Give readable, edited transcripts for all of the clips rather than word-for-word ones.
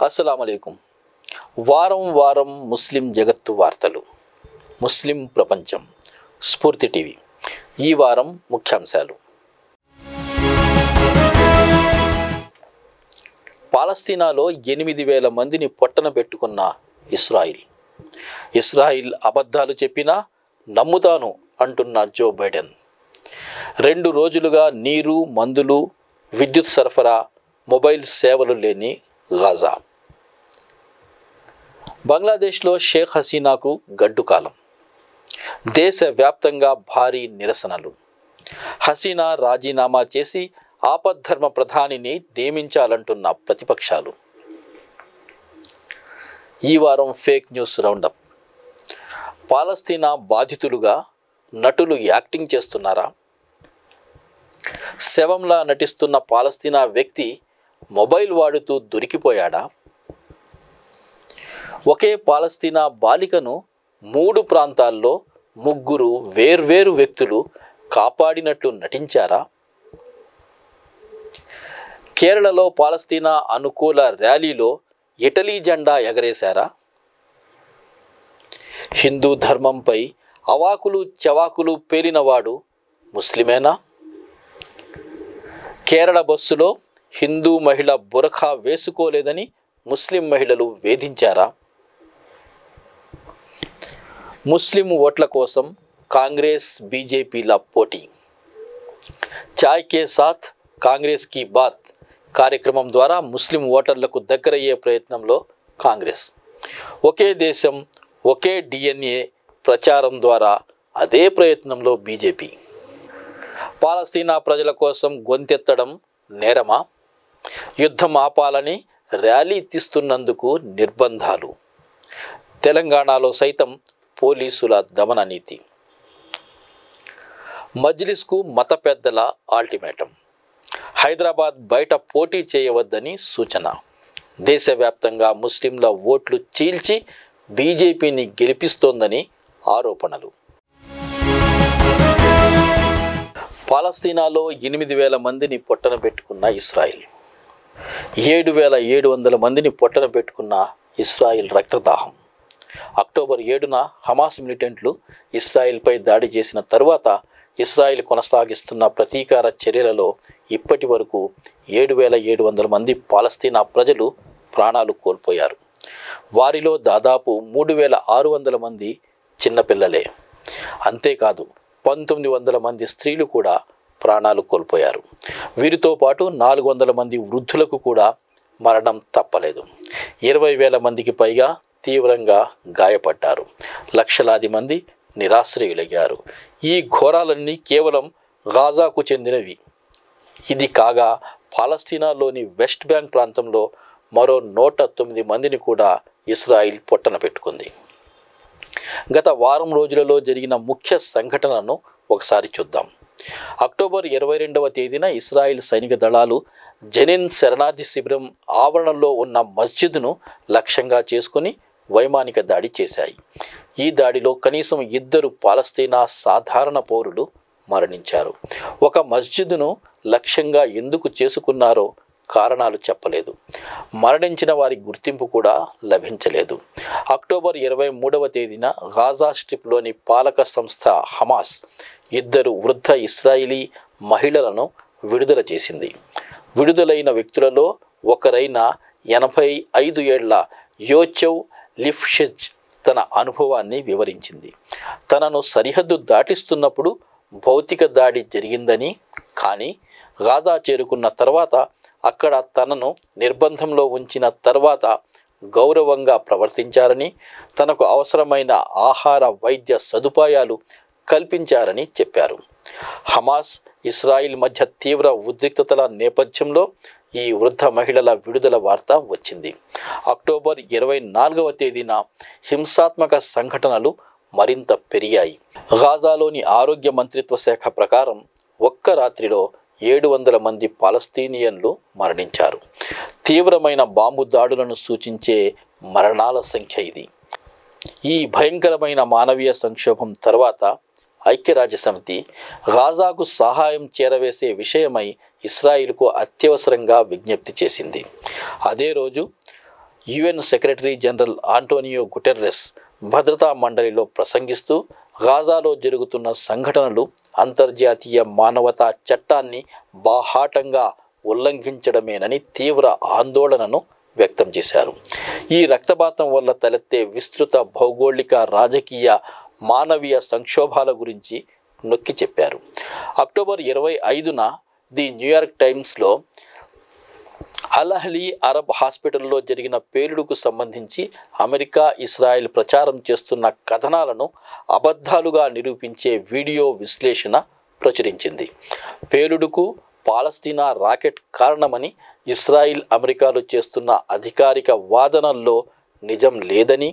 అస్సలాముఅలైకుం. వారం వారం ముస్లిం జగత్తు వార్తలు, ముస్లిం ప్రపంచం, స్ఫూర్తి టీవీ. ఈ వారం ముఖ్యాంశాలు. పాలస్తీనాలో 8,000 మందిని పొట్టన పెట్టుకున్న ఇస్రాయిల్ అబద్ధాలు చెప్పినా నమ్ముతాను అంటున్న జో బైడెన్. 2 రోజులుగా నీరు, మందులు, విద్యుత్ సరఫరా, మొబైల్ సేవలు లేని గాజా. బంగ్లాదేశ్లో షేక్ హసీనాకు గడ్డుకాలం. దేశవ్యాప్తంగా భారీ నిరసనలు. హసీనా రాజీనామా చేసి ఆపద్ధర్మ ప్రధానిని నియమించాలంటున్న ప్రతిపక్షాలు. ఈ వారం ఫేక్ న్యూస్ రౌండప్. పాలస్తీనా బాధితులుగా నటులు యాక్టింగ్ చేస్తున్నారా? శవంలా నటిస్తున్న పాలస్తీనా వ్యక్తి మొబైల్ వాడుతూ దొరికిపోయాడా? ఒకే పాలస్తీనా బాలికను 3 ప్రాంతాల్లో 3 వేర్వేరు వ్యక్తులు కాపాడినట్లు నటించారా? కేరళలో పాలస్తీనా అనుకూల ర్యాలీలో ఇటలీ జెండా ఎగరేశారా? హిందూ ధర్మంపై అవాకులు చవాకులు పేలినవాడు ముస్లిమేనా? కేరళ బస్సులో హిందూ మహిళ బురఖా వేసుకోలేదని ముస్లిం మహిళలు వేధించారా? ముస్లిం ఓట్ల కోసం కాంగ్రెస్ బీజేపీల పోటీ. చాయ్ కే సాత్ కాంగ్రెస్ కీ బాత్ కార్యక్రమం ద్వారా ముస్లిం ఓటర్లకు దగ్గరయ్యే ప్రయత్నంలో కాంగ్రెస్. ఒకే దేశం ఒకే డిఎన్ఏ ప్రచారం ద్వారా అదే ప్రయత్నంలో బీజేపీ. పాలస్తీనా ప్రజల కోసం గొంతెత్తడం నేరమా? యుద్ధం ఆపాలని ర్యాలీ తీస్తున్నందుకు నిర్బంధాలు. తెలంగాణలో సైతం పోలీసుల దమన నీతి. మజ్లిస్కు మత పెద్దల అల్టిమేటం. హైదరాబాద్ బయట పోటీ చేయవద్దని సూచన. దేశవ్యాప్తంగా ముస్లింల ఓట్లు చీల్చి బీజేపీని గెలిపిస్తోందని ఆరోపణలు. పాలస్తీనాలో 8,000 మందిని పొట్టన పెట్టుకున్న ఇస్రాయిల్. 7,700 మందిని పొట్టన పెట్టుకున్న ఇస్రాయిల్ రక్తదాహం. అక్టోబర్ 7న హమాస్ మిలిటెంట్లు ఇస్రాయిల్పై దాడి చేసిన తరువాత ఇస్రాయిల్ కొనసాగిస్తున్న ప్రతీకార చర్యలలో ఇప్పటి వరకు 7,700 మంది పాలస్తీనా ప్రజలు ప్రాణాలు కోల్పోయారు. వారిలో దాదాపు 3,600 మంది చిన్నపిల్లలే. అంతేకాదు 1,900 మంది స్త్రీలు కూడా ప్రాణాలు కోల్పోయారు. వీరితో పాటు 400 మంది వృద్ధులకు కూడా మరణం తప్పలేదు. 20,000 మందికి పైగా తీవ్రంగా గాయపడ్డారు. లక్షలాది మంది నిరాశ్రయులయ్యారు. ఈ ఘోరాలన్నీ కేవలం గాజాకు చెందినవి. ఇది కాగా పాలస్తీనాలోని వెస్ట్ బ్యాంక్ ప్రాంతంలో మరో 109 మందిని కూడా ఇస్రాయిల్ పొట్టన పెట్టుకుంది. గత వారం రోజులలో జరిగిన ముఖ్య సంఘటనను ఒకసారి చూద్దాం. అక్టోబర్ 22వ తేదీన ఇస్రాయిల్ సైనిక దళాలు జెనిన్ శరణార్థి శిబిరం ఆవరణలో ఉన్న మస్జిద్ను లక్ష్యంగా చేసుకుని వైమానిక దాడి చేశాయి. ఈ దాడిలో కనీసం 2 పాలస్తీనా సాధారణ పౌరులు మరణించారు. ఒక మస్జిద్ను లక్ష్యంగా ఎందుకు చేసుకున్నారో కారణాలు చెప్పలేదు. మరణించిన వారి గుర్తింపు కూడా లభించలేదు. అక్టోబర్ 23వ తేదీన గాజా స్ట్రిప్లోని పాలక సంస్థ హమాస్ 2 వృద్ధ ఇస్రాయిలీ మహిళలను విడుదల చేసింది. విడుదలైన వ్యక్తులలో ఒకరైన 85 ఏళ్ల యోచెవ్ లిఫ్షిజ్ తన అనుభవాన్ని వివరించింది. తనను సరిహద్దు దాటిస్తున్నప్పుడు భౌతిక దాడి జరిగిందని, కానీ గాజా చేరుకున్న తర్వాత అక్కడ తనను నిర్బంధంలో ఉంచిన తర్వాత గౌరవంగా ప్రవర్తించారని, తనకు అవసరమైన ఆహార వైద్య సదుపాయాలు కల్పించారని చెప్పారు. హమాస్ ఇస్రాయిల్ మధ్య తీవ్ర ఉద్రిక్తతల నేపథ్యంలో ఈ వృద్ధ మహిళల విడుదల వార్త వచ్చింది. అక్టోబర్ 24వ తేదీన హింసాత్మక సంఘటనలు మరింత పెరిగాయి. గాజాలోని ఆరోగ్య మంత్రిత్వ శాఖ ప్రకారం ఒక్క రాత్రిలో 700 మంది పాలస్తీనియన్లు మరణించారు. తీవ్రమైన బాంబు దాడులను సూచించే మరణాల సంఖ్య ఇది. ఈ భయంకరమైన మానవీయ సంక్షోభం తర్వాత ఐక్యరాజ్యసమితి గాజాకు సహాయం చేరవేసే విషయమై ఇస్రాయిల్కు అత్యవసరంగా విజ్ఞప్తి చేసింది. అదే రోజు UN secretary general Antonio Guterres భద్రతా మండలిలో ప్రసంగిస్తూ గాజాలో జరుగుతున్న సంఘటనలు అంతర్జాతీయ మానవతా చట్టాన్ని బాహాటంగా ఉల్లంఘించడమేనని తీవ్ర ఆందోళనను వ్యక్తం చేశారు. ఈ రక్తపాతం వల్ల తలెత్తే విస్తృత భౌగోళిక, రాజకీయ, మానవీయ సంక్షోభాల గురించి నొక్కి చెప్పారు. అక్టోబర్ 25న ది న్యూయార్క్ టైమ్స్లో అల్ అహ్లీ అరబ్ హాస్పిటల్లో జరిగిన పేలుడుకు సంబంధించి అమెరికా, ఇస్రాయెల్ ప్రచారం చేస్తున్న కథనాలను అబద్ధాలుగా నిరూపించే వీడియో విశ్లేషణ ప్రచురించింది. పేలుడుకు పాలస్తీనా రాకెట్ కారణమని ఇస్రాయిల్, అమెరికాలు చేస్తున్న అధికారిక వాదనల్లో నిజం లేదని,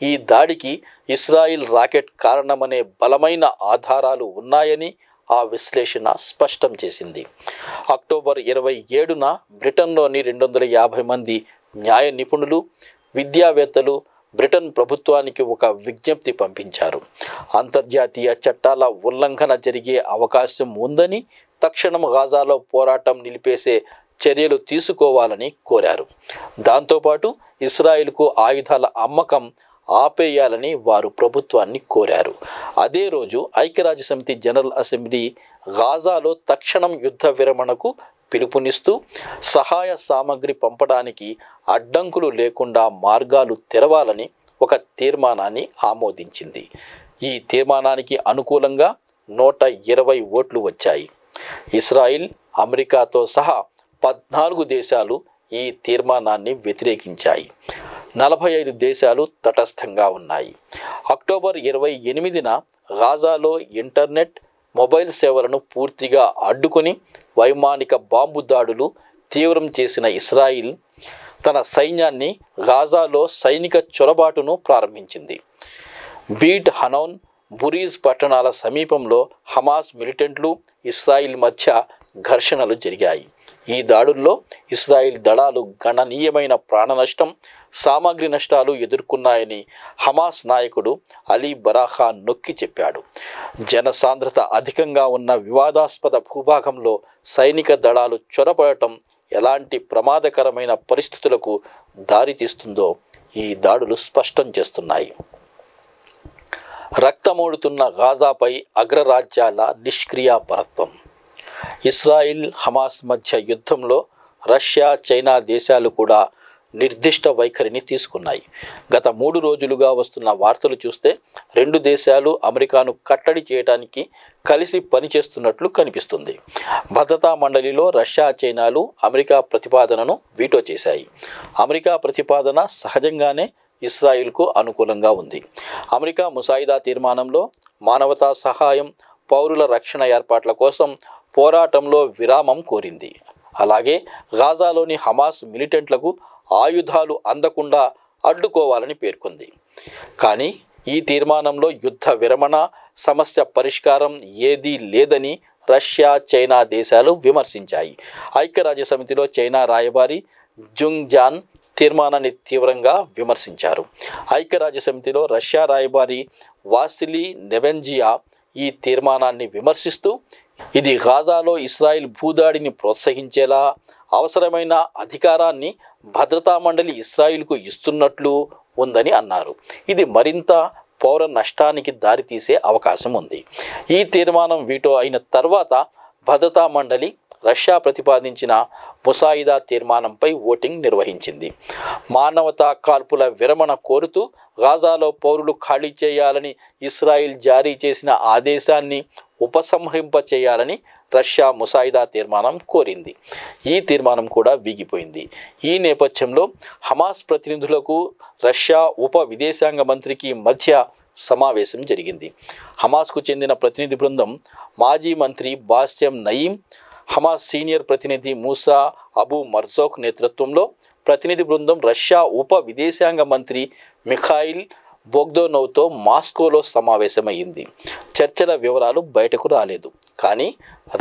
ఈ దాడికి ఇస్రాయిల్ రాకెట్ కారణమనే బలమైన ఆధారాలు ఉన్నాయని ఆ విశ్లేషణ స్పష్టం చేసింది. అక్టోబర్ 27న బ్రిటన్లోని 250 మంది న్యాయ నిపుణులు, విద్యావేత్తలు బ్రిటన్ ప్రభుత్వానికి ఒక విజ్ఞప్తి పంపించారు. అంతర్జాతీయ చట్టాల ఉల్లంఘన జరిగే అవకాశం ఉందని, తక్షణం గాజాలో పోరాటం నిలిపేసే చర్యలు తీసుకోవాలని కోరారు. దాంతోపాటు ఇస్రాయిల్కు ఆయుధాల అమ్మకం ఆపేయాలని వారు ప్రభుత్వాన్ని కోరారు. అదే రోజు ఐక్యరాజ్యసమితి జనరల్ అసెంబ్లీ గాజాలో తక్షణం యుద్ధ విరమణకు పిలుపునిస్తూ సహాయ సామగ్రి పంపడానికి అడ్డంకులు లేకుండా మార్గాలు తెరవాలని ఒక తీర్మానాన్ని ఆమోదించింది. ఈ తీర్మానానికి అనుకూలంగా 120 ఓట్లు వచ్చాయి. ఇస్రాయిల్, అమెరికాతో సహా 14 దేశాలు ఈ తీర్మానాన్ని వ్యతిరేకించాయి. 45 దేశాలు తటస్థంగా ఉన్నాయి. అక్టోబర్ 28న గాజాలో ఇంటర్నెట్, మొబైల్ సేవలను పూర్తిగా అడ్డుకొని వైమానిక బాంబు దాడులు తీవ్రం చేసిన ఇస్రాయిల్ తన సైన్యాన్ని గాజాలో సైనిక చొరబాటును ప్రారంభించింది. బీట్ హనౌన్, బురీజ్ పట్టణాల సమీపంలో హమాస్ మిలిటెంట్లు, ఇస్రాయిల్ మధ్య ఘర్షణలు జరిగాయి. ఈ దాడుల్లో ఇస్రాయిల్ దళాలు గణనీయమైన ప్రాణనష్టం, సామాగ్రి నష్టాలు ఎదుర్కొన్నాయని హమాస్ నాయకుడు అలీ బరాఖా నొక్కి చెప్పాడు. జనసాంద్రత అధికంగా ఉన్న వివాదాస్పద భూభాగంలో సైనిక దళాలు చొరబడటం ఎలాంటి ప్రమాదకరమైన పరిస్థితులకు దారితీస్తుందో ఈ దాడులు స్పష్టం చేస్తున్నాయి. రక్తమోడుతున్న గాజాపై అగ్రరాజ్యాల నిష్క్రియాపరత్వం. ఇస్రాయిల్, హమాస్ మధ్య యుద్ధంలో రష్యా, చైనా దేశాలు కూడా నిర్దిష్ట వైఖరిని తీసుకున్నాయి. గత 3 రోజులుగా వస్తున్న వార్తలు చూస్తే 2 దేశాలు అమెరికాను కట్టడి చేయడానికి కలిసి పనిచేస్తున్నట్లు కనిపిస్తుంది. భద్రతా మండలిలో రష్యా, చైనాలు అమెరికా ప్రతిపాదనను వీటో చేశాయి. అమెరికా ప్రతిపాదన సహజంగానే ఇస్రాయిల్కు అనుకూలంగా ఉంది. అమెరికా ముసాయిదా తీర్మానంలో మానవతా సహాయం, పౌరుల రక్షణ ఏర్పాట్ల కోసం పోరాటంలో విరామం కోరింది. అలాగే గాజాలోని హమాస్ మిలిటెంట్లకు ఆయుధాలు అందకుండా అడ్డుకోవాలని పేర్కొంది. కానీ ఈ తీర్మానంలో యుద్ధ విరమణ, సమస్య పరిష్కారం ఏదీ లేదని రష్యా, చైనా దేశాలు విమర్శించాయి. ఐక్యరాజ్యసమితిలో చైనా రాయబారి జుంగ్ జాన్ తీర్మానాన్ని తీవ్రంగా విమర్శించారు. ఐక్యరాజ్యసమితిలో రష్యా రాయబారి వాసిలీ నెవెన్జియా ఈ తీర్మానాన్ని విమర్శిస్తూ ఇది గాజాలో ఇస్రాయిల్ భూదాడిని ప్రోత్సహించేలా, అవసరమైన అధికారాన్ని భద్రతా మండలి ఇస్రాయిల్కు ఇస్తున్నట్లు ఉందని అన్నారు. ఇది మరింత పౌర నష్టానికి దారితీసే అవకాశం ఉంది. ఈ తీర్మానం వీటో అయిన తర్వాత భద్రతా మండలి రష్యా ప్రతిపాదించిన ముసాయిదా తీర్మానంపై ఓటింగ్ నిర్వహించింది. మానవతా కాల్పుల విరమణ కోరుతూ గాజాలో పౌరులు ఖాళీ చేయాలని ఇస్రాయిల్ జారీ చేసిన ఆదేశాన్ని ఉపసంహరింప చేయాలని రష్యా ముసాయిదా తీర్మానం కోరింది. ఈ తీర్మానం కూడా వీగిపోయింది. ఈ నేపథ్యంలో హమాస్ ప్రతినిధులకు రష్యా ఉప విదేశాంగ మంత్రికి మధ్య సమావేశం జరిగింది. హమాస్కు చెందిన ప్రతినిధి బృందం మాజీ మంత్రి బాస్యం నయీం, హమాస్ సీనియర్ ప్రతినిధి మూసా అబు మర్జోక్ నేతృత్వంలో ప్రతినిధి బృందం రష్యా ఉప విదేశాంగ మంత్రి మిఖాయిల్ బోగ్దనోవ్తో మాస్కోలో సమావేశమైంది. చర్చల వివరాలు బయటకు రాలేదు. కానీ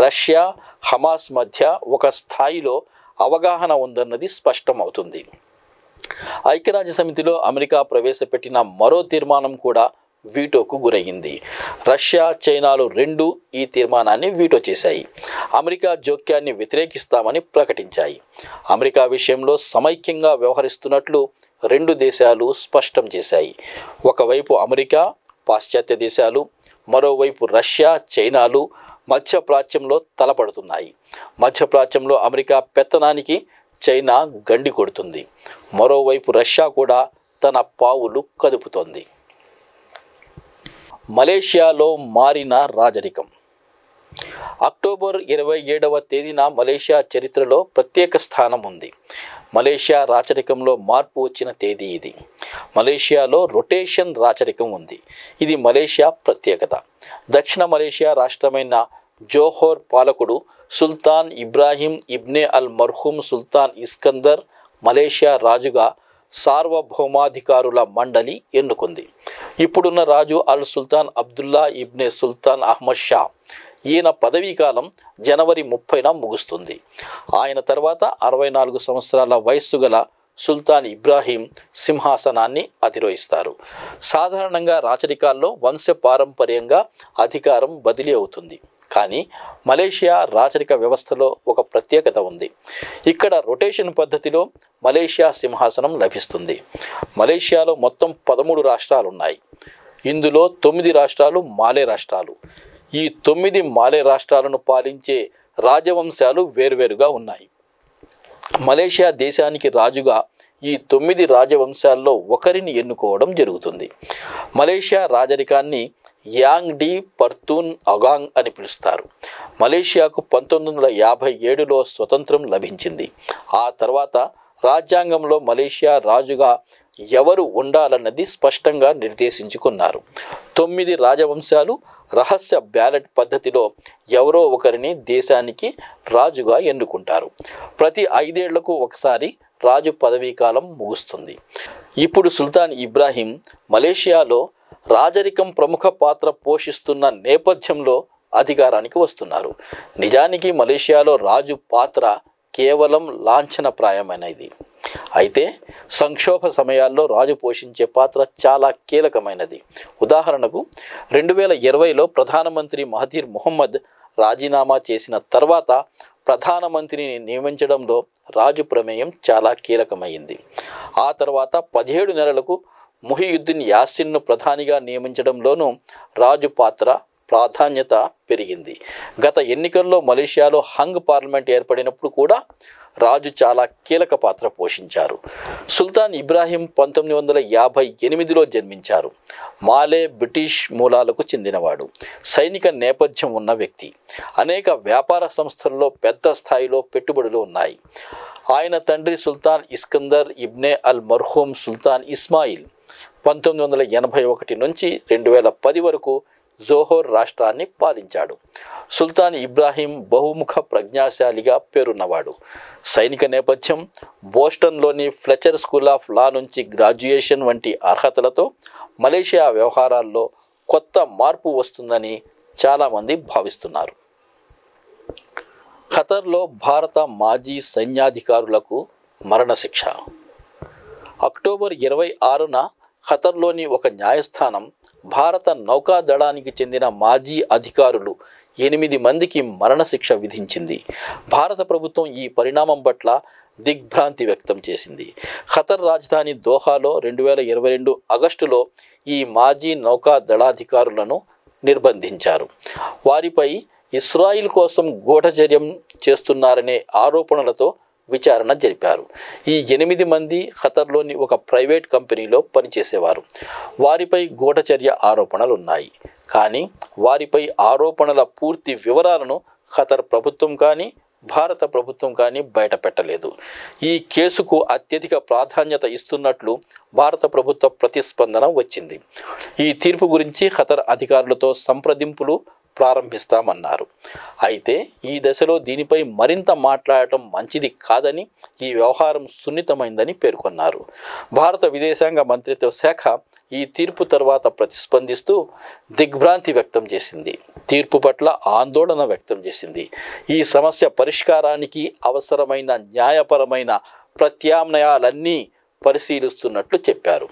రష్యా, హమాస్ మధ్య ఒక స్థాయిలో అవగాహన ఉందన్నది స్పష్టమవుతుంది. ఐక్యరాజ్యసమితిలో అమెరికా ప్రవేశపెట్టిన మరో తీర్మానం కూడా వీటోకు గురయ్యింది. రష్యా, చైనాలు 2 ఈ తీర్మానాన్ని వీటో చేశాయి. అమెరికా జోక్యాన్ని వ్యతిరేకిస్తామని ప్రకటించాయి. అమెరికా విషయంలో సమైక్యంగా వ్యవహరిస్తున్నట్లు రెండు దేశాలు స్పష్టం చేశాయి. ఒకవైపు అమెరికా, పాశ్చాత్య దేశాలు, మరోవైపు రష్యా, చైనాలు మధ్యప్రాచ్యంలో తలపడుతున్నాయి. మధ్యప్రాచ్యంలో అమెరికా పెత్తనానికి చైనా గండి కొడుతుంది. మరోవైపు రష్యా కూడా తన పావులు కదుపుతోంది. మలేషియాలో మారిన రాజరికం. అక్టోబర్ 27వ తేదీన మలేషియా చరిత్రలో ప్రత్యేక స్థానం ఉంది. మలేషియా రాచరికంలో మార్పు వచ్చిన తేదీ ఇది. మలేషియాలో రొటేషన్ రాచరికం ఉంది. ఇది మలేషియా ప్రత్యేకత. దక్షిణ మలేషియా రాష్ట్రమైన జోహోర్ పాలకుడు సుల్తాన్ ఇబ్రాహీం ఇబ్నే అల్ మర్హూమ్ సుల్తాన్ ఇస్కందర్ మలేషియా రాజుగా సార్వభౌమాధికారుల మండలి ఎన్నుకుంది. ఇప్పుడున్న రాజు అల్ సుల్తాన్ అబ్దుల్లా ఇబ్నే సుల్తాన్ అహ్మద్ షా. ఈయన పదవీకాలం జనవరి 30న ముగుస్తుంది. ఆయన తర్వాత 64 సంవత్సరాల వయస్సు గల సుల్తాన్ ఇబ్రాహీం సింహాసనాన్ని అధిరోహిస్తారు. సాధారణంగా రాచరికాల్లో వంశపారంపర్యంగా అధికారం బదిలీ అవుతుంది. కానీ మలేషియా రాచరిక వ్యవస్థలో ఒక ప్రత్యేకత ఉంది. ఇక్కడ రొటేషన్ పద్ధతిలో మలేషియా సింహాసనం లభిస్తుంది. మలేషియాలో మొత్తం 13 రాష్ట్రాలు ఉన్నాయి. ఇందులో 9 రాష్ట్రాలు మాలే రాష్ట్రాలు. ఈ 9 మాలే రాష్ట్రాలను పాలించే రాజవంశాలు వేర్వేరుగా ఉన్నాయి. మలేషియా దేశానికి రాజుగా ఈ 9 రాజవంశాల్లో ఒకరిని ఎన్నుకోవడం జరుగుతుంది. మలేషియా రాజరికాన్ని యాంగ్ డి పర్తూన్ అగాంగ్ అని పిలుస్తారు. మలేషియాకు 1957లో స్వతంత్రం లభించింది. ఆ తర్వాత రాజ్యాంగంలో మలేషియా రాజుగా ఎవరు ఉండాలన్నది స్పష్టంగా నిర్దేశించుకున్నారు. 9 రాజవంశాలు రహస్య బ్యాలెట్ పద్ధతిలో ఎవరో ఒకరిని దేశానికి రాజుగా ఎన్నుకుంటారు. ప్రతి 5 ఏళ్లకు ఒకసారి రాజు పదవీకాలం ముగుస్తుంది. ఇప్పుడు సుల్తాన్ ఇబ్రాహీం మలేషియాలో రాజరికం ప్రముఖ పాత్ర పోషిస్తున్న నేపథ్యంలో అధికారానికి వస్తున్నారు. నిజానికి మలేషియాలో రాజు పాత్ర కేవలం లాంఛనప్రాయమైనది. అయితే సంక్షోభ సమయాల్లో రాజు పోషించే పాత్ర చాలా కీలకమైనది. ఉదాహరణకు 2020లో ప్రధానమంత్రి మహతీర్ మొహమ్మద్ రాజీనామా చేసిన తర్వాత ప్రధానమంత్రిని నియమించడంలో రాజు ప్రమేయం చాలా కీలకమైంది. ఆ తర్వాత 17 నెలలకు ముహియుద్దీన్ యాసిన్ను ప్రధానిగా నియమించడంలోనూ రాజు పాత్ర ప్రాధాన్యత పెరిగింది. గత ఎన్నికల్లో మలేషియాలో హంగ్ పార్లమెంట్ ఏర్పడినప్పుడు కూడా రాజు చాలా కీలక పాత్ర పోషించారు. సుల్తాన్ ఇబ్రాహీం 1958లో జన్మించారు. మాలే బ్రిటిష్ మూలాలకు చెందినవాడు. సైనిక నేపథ్యం ఉన్న వ్యక్తి. అనేక వ్యాపార సంస్థల్లో పెద్ద స్థాయిలో పెట్టుబడులు ఉన్నాయి. ఆయన తండ్రి సుల్తాన్ ఇస్కందర్ ఇబ్నే అల్ మర్హూమ్ సుల్తాన్ ఇస్మాయిల్ 1981 నుంచి 2010 వరకు జోహోర్ రాష్ట్రాన్ని పాలించాడు. సుల్తాన్ ఇబ్రాహీం బహుముఖ ప్రజ్ఞాశాలిగా పేరున్నవాడు. సైనిక నేపథ్యం, బోస్టన్లోని ఫ్లెచర్ స్కూల్ ఆఫ్ లా నుంచి గ్రాడ్యుయేషన్ వంటి అర్హతలతో మలేషియా వ్యవహారాల్లో కొత్త మార్పు వస్తుందని చాలామంది భావిస్తున్నారు. ఖతర్లో భారత మాజీ సైన్యాధికారులకు మరణశిక్ష. అక్టోబర్ 26న ఖతర్లోని ఒక న్యాయస్థానం భారత నౌకాదళానికి చెందిన మాజీ అధికారులు 8 మందికి మరణశిక్ష విధించింది. భారత ప్రభుత్వం ఈ పరిణామం పట్ల దిగ్భ్రాంతి వ్యక్తం చేసింది. ఖతర్ రాజధాని దోహాలో 2022 ఆగస్టులో ఈ మాజీ నౌకాదళాధికారులను నిర్బంధించారు. వారిపై ఇస్రాయిల్ కోసం గూఢచర్యం చేస్తున్నారనే ఆరోపణలతో విచారణ జరిపారు. ఈ 8 మంది ఖతర్లోని ఒక ప్రైవేట్ కంపెనీలో పనిచేసేవారు. వారిపై గూఢచర్య ఆరోపణలు ఉన్నాయి. కానీ వారిపై ఆరోపణల పూర్తి వివరాలను ఖతర్ ప్రభుత్వం కానీ భారత ప్రభుత్వం కానీ బయటపెట్టలేదు. ఈ కేసుకు అత్యధిక ప్రాధాన్యత ఇస్తున్నట్లు భారత ప్రభుత్వ ప్రతిస్పందన వచ్చింది. ఈ తీర్పు గురించి ఖతర్ అధికారులతో సంప్రదింపులు ప్రారంభిస్తామన్నారు. అయితే ఈ దశలో దీనిపై మరింత మాట్లాడటం మంచిది కాదని, ఈ వ్యవహారం సున్నితమైందని పేర్కొన్నారు. భారత విదేశాంగ మంత్రిత్వ శాఖ ఈ తీర్పు తర్వాత ప్రతిస్పందిస్తూ దిగ్భ్రాంతి వ్యక్తం చేసింది. తీర్పు పట్ల ఆందోళన వ్యక్తం చేసింది. ఈ సమస్య పరిష్కారానికి అవసరమైన న్యాయపరమైన ప్రత్యామ్నాయాలన్నీ పరిశీలిస్తున్నట్లు చెప్పారు.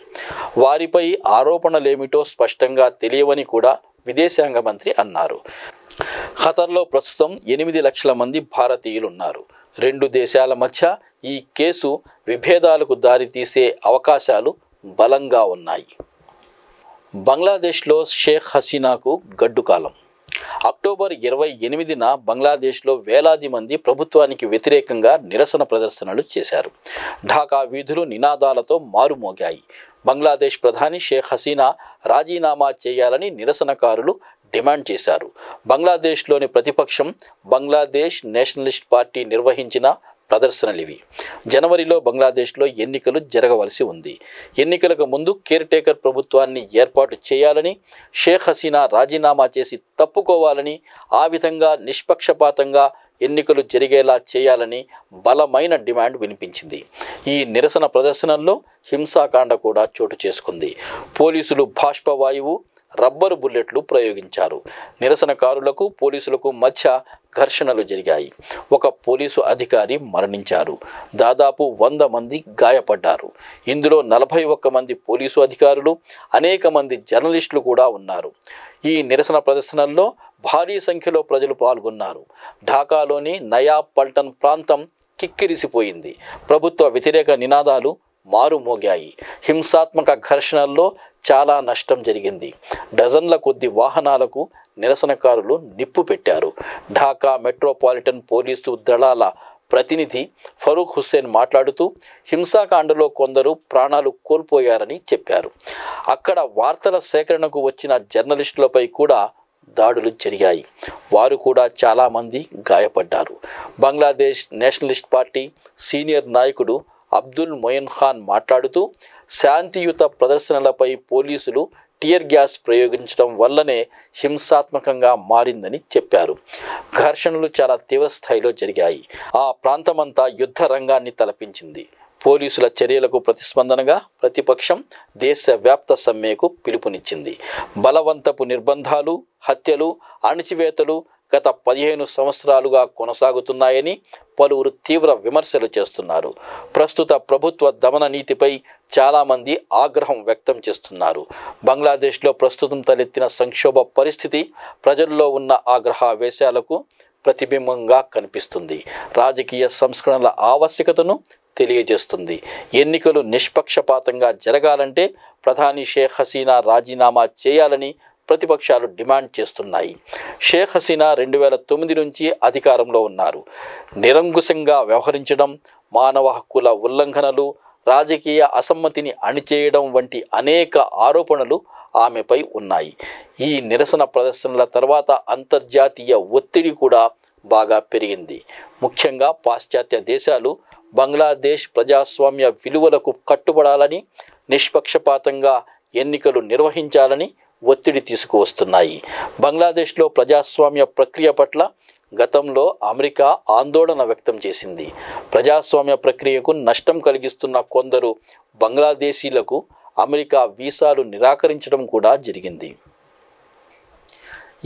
వారిపై ఆరోపణలేమిటో స్పష్టంగా తెలియవని కూడా విదేశాంగ మంత్రి అన్నారు. ఖతర్లో ప్రస్తుతం 8 లక్షల మంది భారతీయులు ఉన్నారు. రెండు దేశాల మధ్య ఈ కేసు విభేదాలకు దారితీసే అవకాశాలు బలంగా ఉన్నాయి. బంగ్లాదేశ్లో షేక్ హసీనాకు గడ్డుకాలం. అక్టోబర్ 28న బంగ్లాదేశ్లో వేలాది మంది ప్రభుత్వానికి వ్యతిరేకంగా నిరసన ప్రదర్శనలు చేశారు. ఢాకా వీధులు నినాదాలతో మారుమోగాయి. బంగ్లాదేశ్ ప్రధాని షేక్ హసీనా రాజీనామా చేయాలని నిరసనకారులు డిమాండ్ చేశారు. బంగ్లాదేశ్లోని ప్రతిపక్షం బంగ్లాదేశ్ నేషనలిస్ట్ పార్టీ నిర్వహించిన ప్రదర్శనలివి. జనవరిలో బంగ్లాదేశ్లో ఎన్నికలు జరగవలసి ఉంది. ఎన్నికలకు ముందు కేర్ టేకర్ ప్రభుత్వాన్ని ఏర్పాటు చేయాలని, షేక్ హసీనా రాజీనామా చేసి తప్పుకోవాలని, ఆ విధంగా నిష్పక్షపాతంగా ఎన్నికలు జరిగేలా చేయాలని బలమైన డిమాండ్ వినిపించింది. ఈ నిరసన ప్రదర్శనల్లో హింసాకాండ కూడా చోటు చేసుకుంది. పోలీసులు బాష్పవాయువు, రబ్బరు బుల్లెట్లు ప్రయోగించారు. నిరసనకారులకు పోలీసులకు మధ్య ఘర్షణలు జరిగాయి. ఒక పోలీసు అధికారి మరణించారు. దాదాపు 100 మంది గాయపడ్డారు. ఇందులో 41 మంది పోలీసు అధికారులు, అనేక మంది జర్నలిస్టులు కూడా ఉన్నారు. ఈ నిరసన ప్రదర్శనల్లో భారీ సంఖ్యలో ప్రజలు పాల్గొన్నారు. ఢాకాలోని నయా పల్టన్ ప్రాంతం కిక్కిరిసిపోయింది. ప్రభుత్వ వ్యతిరేక నినాదాలు మారుమోగాయి. హింసాత్మక ఘర్షణల్లో చాలా నష్టం జరిగింది. డజన్ల కొద్ది వాహనాలకు నిరసనకారులు నిప్పు పెట్టారు. ఢాకా మెట్రోపాలిటన్ పోలీసు దళాల ప్రతినిధి ఫరూక్ హుస్సేన్ మాట్లాడుతూ హింసాకాండలో కొందరు ప్రాణాలు కోల్పోయారని చెప్పారు. అక్కడ వార్తల సేకరణకు వచ్చిన జర్నలిస్టులపై కూడా దాడులు జరిగాయి. వారు కూడా చాలామంది గాయపడ్డారు. బంగ్లాదేశ్ నేషనలిస్ట్ పార్టీ సీనియర్ నాయకుడు అబ్దుల్ మొయిన్ ఖాన్ మాట్లాడుతూ శాంతియుత ప్రదర్శనలపై పోలీసులు టియర్ గ్యాస్ ప్రయోగించడం వల్లనే హింసాత్మకంగా మారిందని చెప్పారు. ఘర్షణలు చాలా తీవ్రస్థాయిలో జరిగాయి. ఆ ప్రాంతమంతా యుద్ధ రంగాన్ని తలపించింది. పోలీసుల చర్యలకు ప్రతిస్పందనగా ప్రతిపక్షం దేశవ్యాప్త సమ్మెకు పిలుపునిచ్చింది. బలవంతపు నిర్బంధాలు, హత్యలు, అణచివేతలు గత 15 సంవత్సరాలుగా కొనసాగుతున్నాయని పలువురు తీవ్ర విమర్శలు చేస్తున్నారు. ప్రస్తుత ప్రభుత్వ దమన నీతిపై చాలామంది ఆగ్రహం వ్యక్తం చేస్తున్నారు. బంగ్లాదేశ్లో ప్రస్తుతం తలెత్తిన సంక్షోభ పరిస్థితి ప్రజల్లో ఉన్న ఆగ్రహావేశాలకు ప్రతిబింబంగా కనిపిస్తుంది. రాజకీయ సంస్కరణల ఆవశ్యకతను తెలియజేస్తుంది. ఎన్నికలు నిష్పక్షపాతంగా జరగాలంటే ప్రధాని షేక్ హసీనా రాజీనామా చేయాలని ప్రతిపక్షాలు డిమాండ్ చేస్తున్నాయి. షేక్ హసీనా 2009 నుంచి అధికారంలో ఉన్నారు. నిరంకుశంగా వ్యవహరించడం, మానవ హక్కుల ఉల్లంఘనలు, రాజకీయ అసమ్మతిని అణిచేయడం వంటి అనేక ఆరోపణలు ఆమెపై ఉన్నాయి. ఈ నిరసన ప్రదర్శనల తర్వాత అంతర్జాతీయ ఒత్తిడి కూడా బాగా పెరిగింది. ముఖ్యంగా పాశ్చాత్య దేశాలు బంగ్లాదేశ్ ప్రజాస్వామ్య విలువలకు కట్టుబడాలని, నిష్పక్షపాతంగా ఎన్నికలు నిర్వహించాలని ఒత్తిడి తీసుకువస్తున్నాయి. బంగ్లాదేశ్లో ప్రజాస్వామ్య ప్రక్రియ పట్ల గతంలో అమెరికా ఆందోళన వ్యక్తం చేసింది. ప్రజాస్వామ్య ప్రక్రియకు నష్టం కలిగిస్తున్న కొందరు బంగ్లాదేశీలకు అమెరికా వీసాలు నిరాకరించడం కూడా జరిగింది.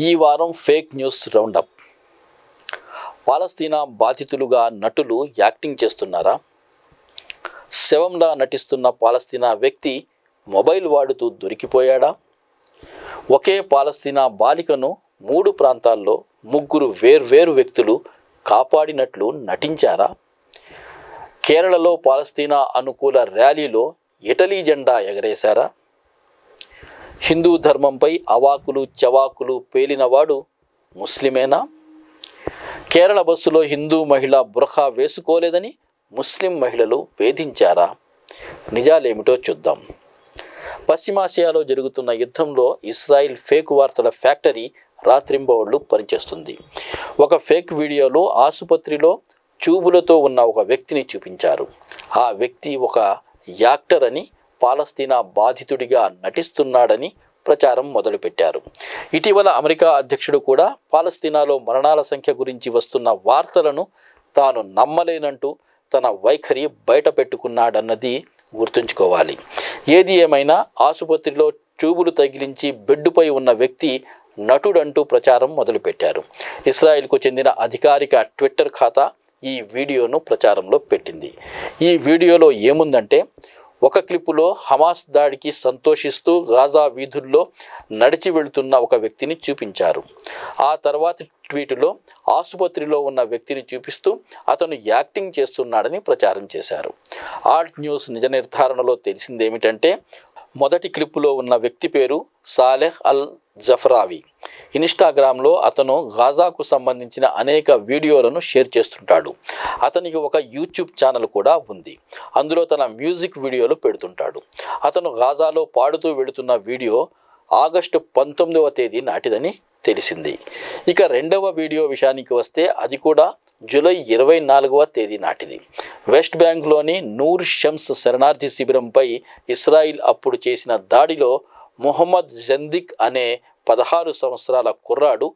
ఈ వారం ఫేక్ న్యూస్ రౌండప్. పాలస్తీనా బాధితులుగా నటులు యాక్టింగ్ చేస్తున్నారా? శవంలా నటిస్తున్న పాలస్తీనా వ్యక్తి మొబైల్ వాడుతూ దొరికిపోయాడా? ఒకే పాలస్తీనా బాలికను 3 ప్రాంతాల్లో 3 వేర్వేరు వ్యక్తులు కాపాడినట్లు నటించారా? కేరళలో పాలస్తీనా అనుకూల ర్యాలీలో ఇటలీ జెండా ఎగరేశారా? హిందూ ధర్మంపై అవాకులు చవాకులు పేలినవాడు ముస్లిమేనా? కేరళ బస్సులో హిందూ మహిళ బుర్ఖా వేసుకోలేదని ముస్లిం మహిళలు వేధించారా? నిజాలేమిటో చూద్దాం. పశ్చిమాసియాలో జరుగుతున్న యుద్ధంలో ఇస్రాయిల్ ఫేక్ వార్తల ఫ్యాక్టరీ రాత్రింబవళ్లు పనిచేస్తుంది. ఒక ఫేక్ వీడియోలో ఆసుపత్రిలో ట్యూబులతో ఉన్న ఒక వ్యక్తిని చూపించారు. ఆ వ్యక్తి ఒక యాక్టర్ అని, పాలస్తీనా బాధితుడిగా నటిస్తున్నాడని ప్రచారం మొదలుపెట్టారు. ఇటీవల అమెరికా అధ్యక్షుడు కూడా పాలస్తీనాలో మరణాల సంఖ్య గురించి వస్తున్న వార్తలను తాను నమ్మలేనంటూ తన వైఖరి బయట పెట్టుకున్నాడన్నది గుర్తుంచుకోవాలి. ఏది ఏమైనా ఆసుపత్రిలో ట్యూబులు తగిలించి బెడ్డుపై ఉన్న వ్యక్తి నటుడంటూ ప్రచారం మొదలుపెట్టారు. ఇస్రాయిల్కు చెందిన అధికారిక ట్విట్టర్ ఖాతా ఈ వీడియోను ప్రచారంలో పెట్టింది. ఈ వీడియోలో ఏముందంటే, ఒక క్లిప్పులో హమాస్ దాడికి సంతోషిస్తూ గాజా వీధుల్లో నడిచి వెళుతున్న ఒక వ్యక్తిని చూపించారు. ఆ తర్వాతి ట్వీటులో ఆసుపత్రిలో ఉన్న వ్యక్తిని చూపిస్తూ అతను యాక్టింగ్ చేస్తున్నాడని ప్రచారం చేశారు. ఆల్ట్ న్యూస్ నిజ నిర్ధారణలో తెలిసిందేమిటంటే, మొదటి క్లిప్పులో ఉన్న వ్యక్తి పేరు సాలెహ్ అల్ జఫ్రావి. ఇన్స్టాగ్రామ్లో అతను గాజాకు సంబంధించిన అనేక వీడియోలను షేర్ చేస్తుంటాడు. అతనికి ఒక యూట్యూబ్ ఛానల్ కూడా ఉంది. అందులో తన మ్యూజిక్ వీడియోలు పెడుతుంటాడు. అతను గాజాలో పాడుతూ వెళుతున్న వీడియో ఆగస్టు 19వ తేదీ నాటిదని తెలిసింది. ఇక రెండవ వీడియో విషయానికి వస్తే అది కూడా జూలై 24వ తేదీ నాటిది. వెస్ట్ బ్యాంక్లోని నూర్ షమ్స్ శరణార్థి శిబిరంపై ఇస్రాయిల్ అప్పుడు చేసిన దాడిలో మొహమ్మద్ జందిక్ అనే 16 సంవత్సరాల కుర్రాడు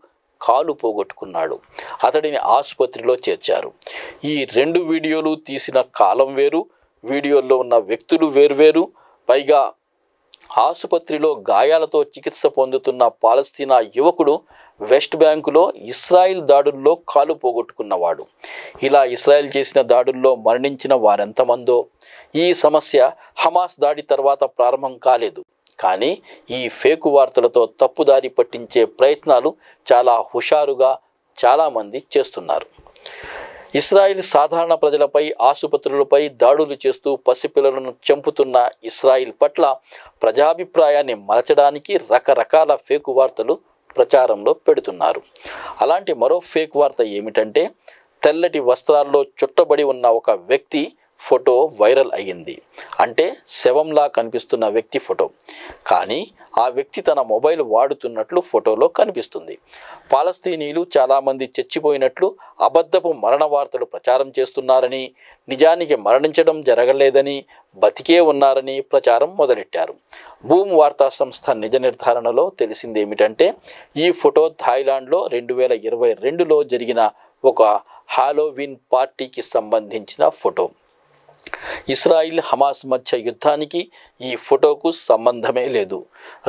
కాలు పోగొట్టుకున్నాడు. అతడిని ఆసుపత్రిలో చేర్చారు. ఈ రెండు వీడియోలు తీసిన కాలం వేరు, వీడియోల్లో ఉన్న వ్యక్తులు వేర్వేరు. పైగా ఆసుపత్రిలో గాయాలతో చికిత్స పొందుతున్న పాలస్తీనా యువకుడు వెస్ట్ బ్యాంకులో ఇస్రాయిల్ దాడుల్లో కాలు పోగొట్టుకున్నవాడు. ఇలా ఇస్రాయిల్ చేసిన దాడుల్లో మరణించిన వారెంతమందో. ఈ సమస్య హమాస్ దాడి తర్వాత ప్రారంభం కాలేదు. కానీ ఈ ఫేకు వార్తలతో తప్పుదారి పట్టించే ప్రయత్నాలు చాలా హుషారుగా చాలామంది చేస్తున్నారు. ఇస్రాయిల్ సాధారణ ప్రజలపై, ఆసుపత్రులపై దాడులు చేస్తూ పసిపిల్లలను చంపుతున్న ఇస్రాయిల్ పట్ల ప్రజాభిప్రాయాన్ని మలచడానికి రకరకాల ఫేకు వార్తలు ప్రచారంలో పెడుతున్నారు. అలాంటి మరో ఫేక్ వార్త ఏమిటంటే, తెల్లటి వస్త్రాల్లో చుట్టబడి ఉన్న ఒక వ్యక్తి ఫోటో వైరల్ అయ్యింది. అంటే శవంలా కనిపిస్తున్న వ్యక్తి ఫోటో. కానీ ఆ వ్యక్తి తన మొబైల్ వాడుతున్నట్లు ఫోటోలో కనిపిస్తుంది. పాలస్తీనీయులు చాలామంది చచ్చిపోయినట్లు అబద్ధపు మరణ వార్తలు ప్రచారం చేస్తున్నారని, నిజానికి మరణించడం జరగలేదని, బతికే ఉన్నారని ప్రచారం మొదలెట్టారు. బూమ్ వార్తా సంస్థ నిజ నిర్ధారణలో తెలిసిందేమిటంటే, ఈ ఫోటో థాయిలాండ్లో 2022లో జరిగిన ఒక హాలోవిన్ పార్టీకి సంబంధించిన ఫోటో. ఇస్రాయిల్ హమాస్ మధ్య యుద్ధానికి ఈ ఫోటోకు సంబంధమే లేదు.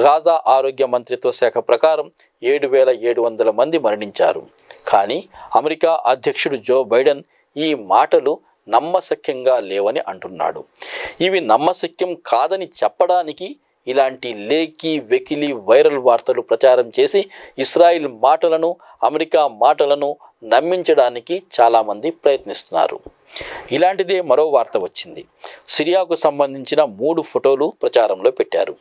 గాజా ఆరోగ్య మంత్రిత్వ శాఖ ప్రకారం 7,700 మంది మరణించారు. కానీ అమెరికా అధ్యక్షుడు జో బైడెన్ ఈ మాటలు నమ్మశక్యంగా లేవని అంటున్నాడు. ఇవి నమ్మశక్యం కాదని చెప్పడానికి ఇలాంటి లేకి వెకిలి వైరల్ వార్తలు ప్రచారం చేసి ఇస్రాయిల్ మాటలను, అమెరికా మాటలను నమ్మించడానికి చాలామంది ప్రయత్నిస్తున్నారు. ఇలాంటిదే మరో వార్త వచ్చింది. సిరియాకు సంబంధించిన 3 ఫోటోలు ప్రచారంలో పెట్టారు.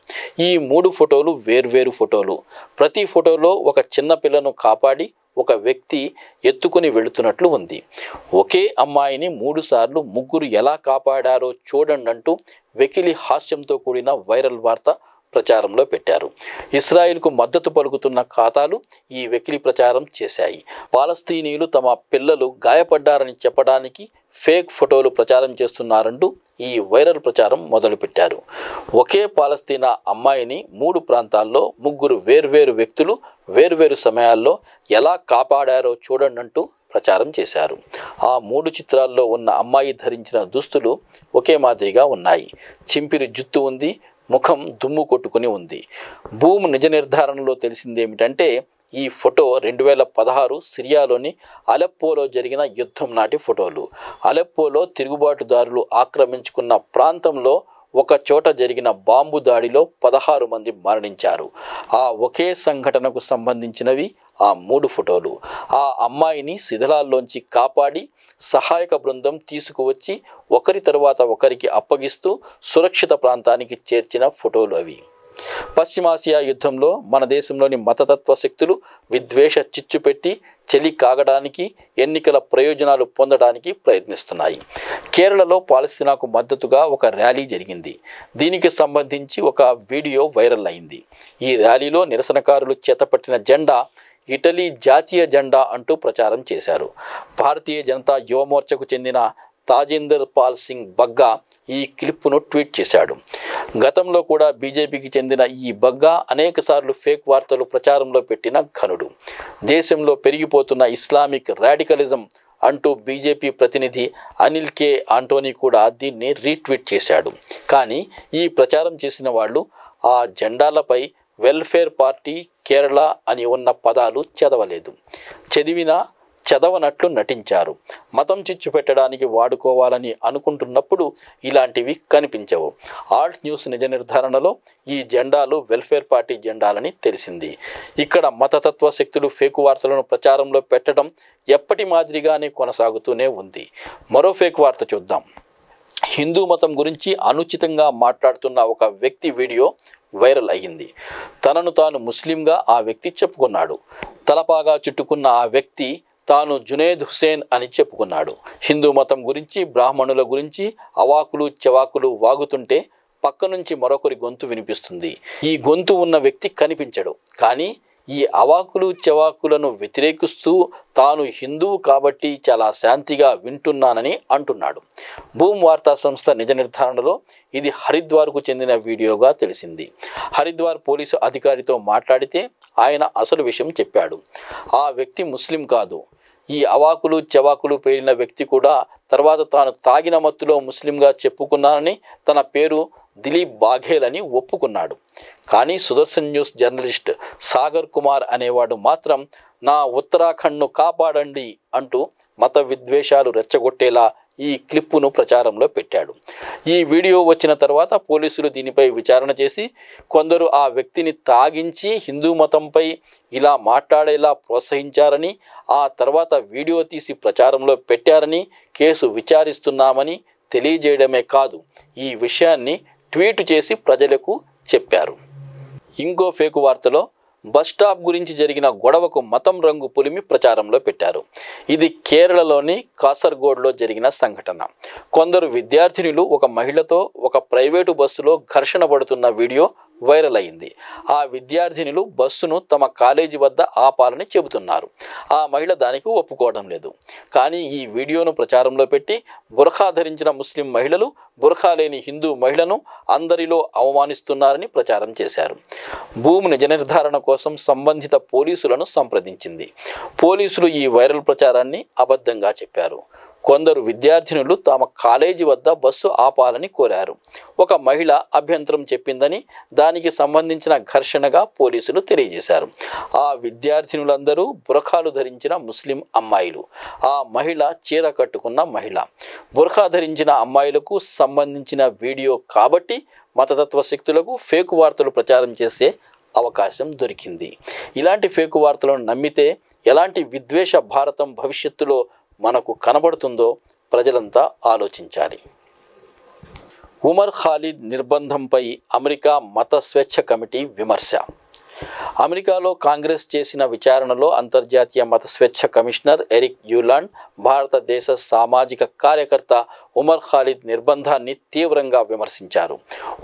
ఈ 3 ఫోటోలు వేర్వేరు ఫోటోలు. ప్రతి ఫోటోలో ఒక చిన్న పిల్లను కాపాడి ఒక వ్యక్తి ఎత్తుకుని వెళుతున్నట్లు ఉంది. ఒకే అమ్మాయిని 3 సార్లు ముగ్గురు ఎలా కాపాడారో చూడండి అంటూ వెకిలి హాస్యంతో కూడిన వైరల్ వార్త ప్రచారంలో పెట్టారు. ఇస్రాయిల్కు మద్దతు పలుకుతున్న ఖాతాలు ఈ వెకిలి ప్రచారం చేశాయి. పాలస్తీనీయులు తమ పిల్లలు గాయపడ్డారని చెప్పడానికి ఫేక్ ఫోటోలు ప్రచారం చేస్తున్నారంటూ ఈ వైరల్ ప్రచారం మొదలుపెట్టారు. ఒకే పాలస్తీనా అమ్మాయిని 3 ప్రాంతాల్లో 3 వేర్వేరు వ్యక్తులు వేర్వేరు సమయాల్లో ఎలా కాపాడారో చూడండి అంటూ ప్రచారం చేశారు. ఆ 3 చిత్రాల్లో ఉన్న అమ్మాయి ధరించిన దుస్తులు ఒకే మాదిరిగా ఉన్నాయి. చింపిరి జుత్తు ఉంది, ముఖం దుమ్ము కొట్టుకుని ఉంది. బూమ్ నిజ నిర్ధారణలో తెలిసిందేమిటంటే, ఈ ఫోటో 2016 సిరియాలోని అలెప్పోలో జరిగిన యుద్ధం నాటి ఫోటోలు. అలెప్పోలో తిరుగుబాటుదారులు ఆక్రమించుకున్న ప్రాంతంలో ఒక చోట జరిగిన బాంబు దాడిలో 16 మంది మరణించారు. ఆ ఒకే సంఘటనకు సంబంధించినవి ఆ 3 ఫోటోలు. ఆ అమ్మాయిని శిథిలాల్లోంచి కాపాడి సహాయక బృందం తీసుకువచ్చి ఒకరి తరువాత ఒకరికి అప్పగిస్తూ సురక్షిత ప్రాంతానికి చేర్చిన ఫోటోలు అవి. పశ్చిమాసియా యుద్ధంలో మన దేశంలోని మతతత్వ శక్తులు విద్వేష చిచ్చు పెట్టి చెలి కాగడానికి, ఎన్నికల ప్రయోజనాలు పొందడానికి ప్రయత్నిస్తున్నాయి. కేరళలో పాలస్తీనాకు మద్దతుగా ఒక ర్యాలీ జరిగింది. దీనికి సంబంధించి ఒక వీడియో వైరల్ అయింది. ఈ ర్యాలీలో నిరసనకారులు చేతపట్టిన జెండా ఇటలీ జాతీయ జెండా అంటూ ప్రచారం చేశారు. భారతీయ జనతా యువమోర్చకు చెందిన తాజిందర్ పాల్ సింగ్ బగ్గా ఈ క్లిప్పును ట్వీట్ చేశాడు. గతంలో కూడా బీజేపీకి చెందిన ఈ బగ్గా అనేకసార్లు ఫేక్ వార్తలు ప్రచారంలో పెట్టిన ఘనుడు. దేశంలో పెరిగిపోతున్న ఇస్లామిక్ రాడికలిజం అంటూ బీజేపీ ప్రతినిధి అనిల్ కే ఆంటోనీ కూడా దీన్ని రీట్వీట్ చేశాడు. కానీ ఈ ప్రచారం చేసిన వాళ్ళు ఆ జెండాలపై వెల్ఫేర్ పార్టీ కేరళ అని ఉన్న పదాలు చదవలేదు. చదివినా చదవనట్లు నటించారు. మతం చిచ్చు పెట్టడానికి వాడుకోవాలని అనుకుంటున్నప్పుడు ఇలాంటివి కనిపించవు. ఆల్ట్ న్యూస్ నిజ నిర్ధారణలో ఈ జెండాలు వెల్ఫేర్ పార్టీ జెండాలని తెలిసింది. ఇక్కడ మతతత్వ శక్తులు ఫేక్ వార్తలను ప్రచారంలో పెట్టడం ఎప్పటి మాదిరిగానే కొనసాగుతూనే ఉంది. మరో ఫేక్ వార్త చూద్దాం. హిందూ మతం గురించి అనుచితంగా మాట్లాడుతున్న ఒక వ్యక్తి వీడియో వైరల్ అయ్యింది. తనను తాను ముస్లింగా ఆ వ్యక్తి చెప్పుకున్నాడు. తలపాగా చుట్టుకున్న ఆ వ్యక్తి తాను జునేద్ హుసేన్ అని చెప్పుకున్నాడు. హిందూ మతం గురించి, బ్రాహ్మణుల గురించి అవాకులు చెవాకులు వాగుతుంటే పక్క నుంచి మరొకరి గొంతు వినిపిస్తుంది. ఈ గొంతు ఉన్న వ్యక్తి కనిపించడు. కానీ ఈ అవాకులు చెవాకులను వ్యతిరేకిస్తూ తాను హిందువు కాబట్టి చాలా శాంతిగా వింటున్నానని అంటున్నాడు. భూమ్ వార్తా సంస్థ నిజ నిర్ధారణలో ఇది హరిద్వార్కు చెందిన వీడియోగా తెలిసింది. హరిద్వార్ పోలీసు అధికారితో మాట్లాడితే ఆయన అసలు విషయం చెప్పాడు. ఆ వ్యక్తి ముస్లిం కాదు. ఈ అవాకులు చెవాకులు పేలిన వ్యక్తి కూడా తర్వాత తాను తాగిన మత్తులో ముస్లింగా చెప్పుకున్నానని, తన పేరు దిలీప్ బాఘేల్ అని ఒప్పుకున్నాడు. కానీ సుదర్శన్ న్యూస్ జర్నలిస్ట్ సాగర్ కుమార్ అనేవాడు మాత్రం నా ఉత్తరాఖండ్ను కాపాడండి అంటూ మత విద్వేషాలు రెచ్చగొట్టేలా ఈ క్లిప్పును ప్రచారంలో పెట్టాడు. ఈ వీడియో వచ్చిన తర్వాత పోలీసులు దీనిపై విచారణ చేసి కొందరు ఆ వ్యక్తిని తాగించి హిందూ మతంపై ఇలా మాట్లాడేలా ప్రోత్సహించారని, ఆ తర్వాత వీడియో తీసి ప్రచారంలో పెట్టారని కేసు విచారిస్తున్నామని తెలియజేయడమే కాదు, ఈ విషయాన్ని ట్వీట్ చేసి ప్రజలకు చెప్పారు. ఇంకో ఫేకు వార్తలో బస్ స్టాప్ గురించి జరిగిన గొడవకు మతం రంగు పులిమి ప్రచారంలో పెట్టారు. ఇది కేరళలోని కాసర్గోడ్లో జరిగిన సంఘటన. కొందరు విద్యార్థినులు ఒక మహిళతో ఒక ప్రైవేటు బస్సులో ఘర్షణ పడుతున్న వీడియో వైరల్ అయింది. ఆ విద్యార్థినులు బస్సును తమ కాలేజీ వద్ద ఆపాలని చెబుతున్నారు. ఆ మహిళ దానికి ఒప్పుకోవడం లేదు. కానీ ఈ వీడియోను ప్రచారంలో పెట్టి బుర్ఖా ధరించిన ముస్లిం మహిళలు బుర్ఖా లేని హిందూ మహిళను అందరిలో అవమానిస్తున్నారని ప్రచారం చేశారు. భూమి నిజ నిర్ధారణ కోసం సంబంధిత పోలీసులను సంప్రదించింది. పోలీసులు ఈ వైరల్ ప్రచారాన్ని అబద్ధంగా చెప్పారు. కొందరు విద్యార్థినులు తమ కాలేజీ వద్ద బస్సు ఆపాలని కోరారు. ఒక మహిళ అభ్యంతరం చెప్పిందని దానికి సంబంధించిన ఘర్షణగా పోలీసులు తెలియజేశారు. ఆ విద్యార్థినులందరూ బురఖాలు ధరించిన ముస్లిం అమ్మాయిలు. ఆ మహిళ చీర కట్టుకున్న మహిళ. బురఖా ధరించిన అమ్మాయిలకు సంబంధించిన వీడియో కాబట్టి మతతత్వ శక్తులకు ఫేక్ వార్తలు ప్రచారం చేసే అవకాశం దొరికింది. ఇలాంటి ఫేక్ వార్తలను నమ్మితే ఎలాంటి విద్వేష భారతం భవిష్యత్తులో మనకు కనబడుతుందో ప్రజలంతా ఆలోచించాలి. ఉమర్ ఖాలిద్ నిర్బంధంపై అమెరికా మత స్వేచ్ఛ కమిటీ విమర్శ. అమెరికాలో కాంగ్రెస్ చేసిన విచారణలో అంతర్జాతీయ మత స్వేచ్ఛ కమిషనర్ ఎరిక్ యూలాండ్ భారతదేశ సామాజిక కార్యకర్త ఉమర్ ఖాలిద్ నిర్బంధాన్ని తీవ్రంగా విమర్శించారు.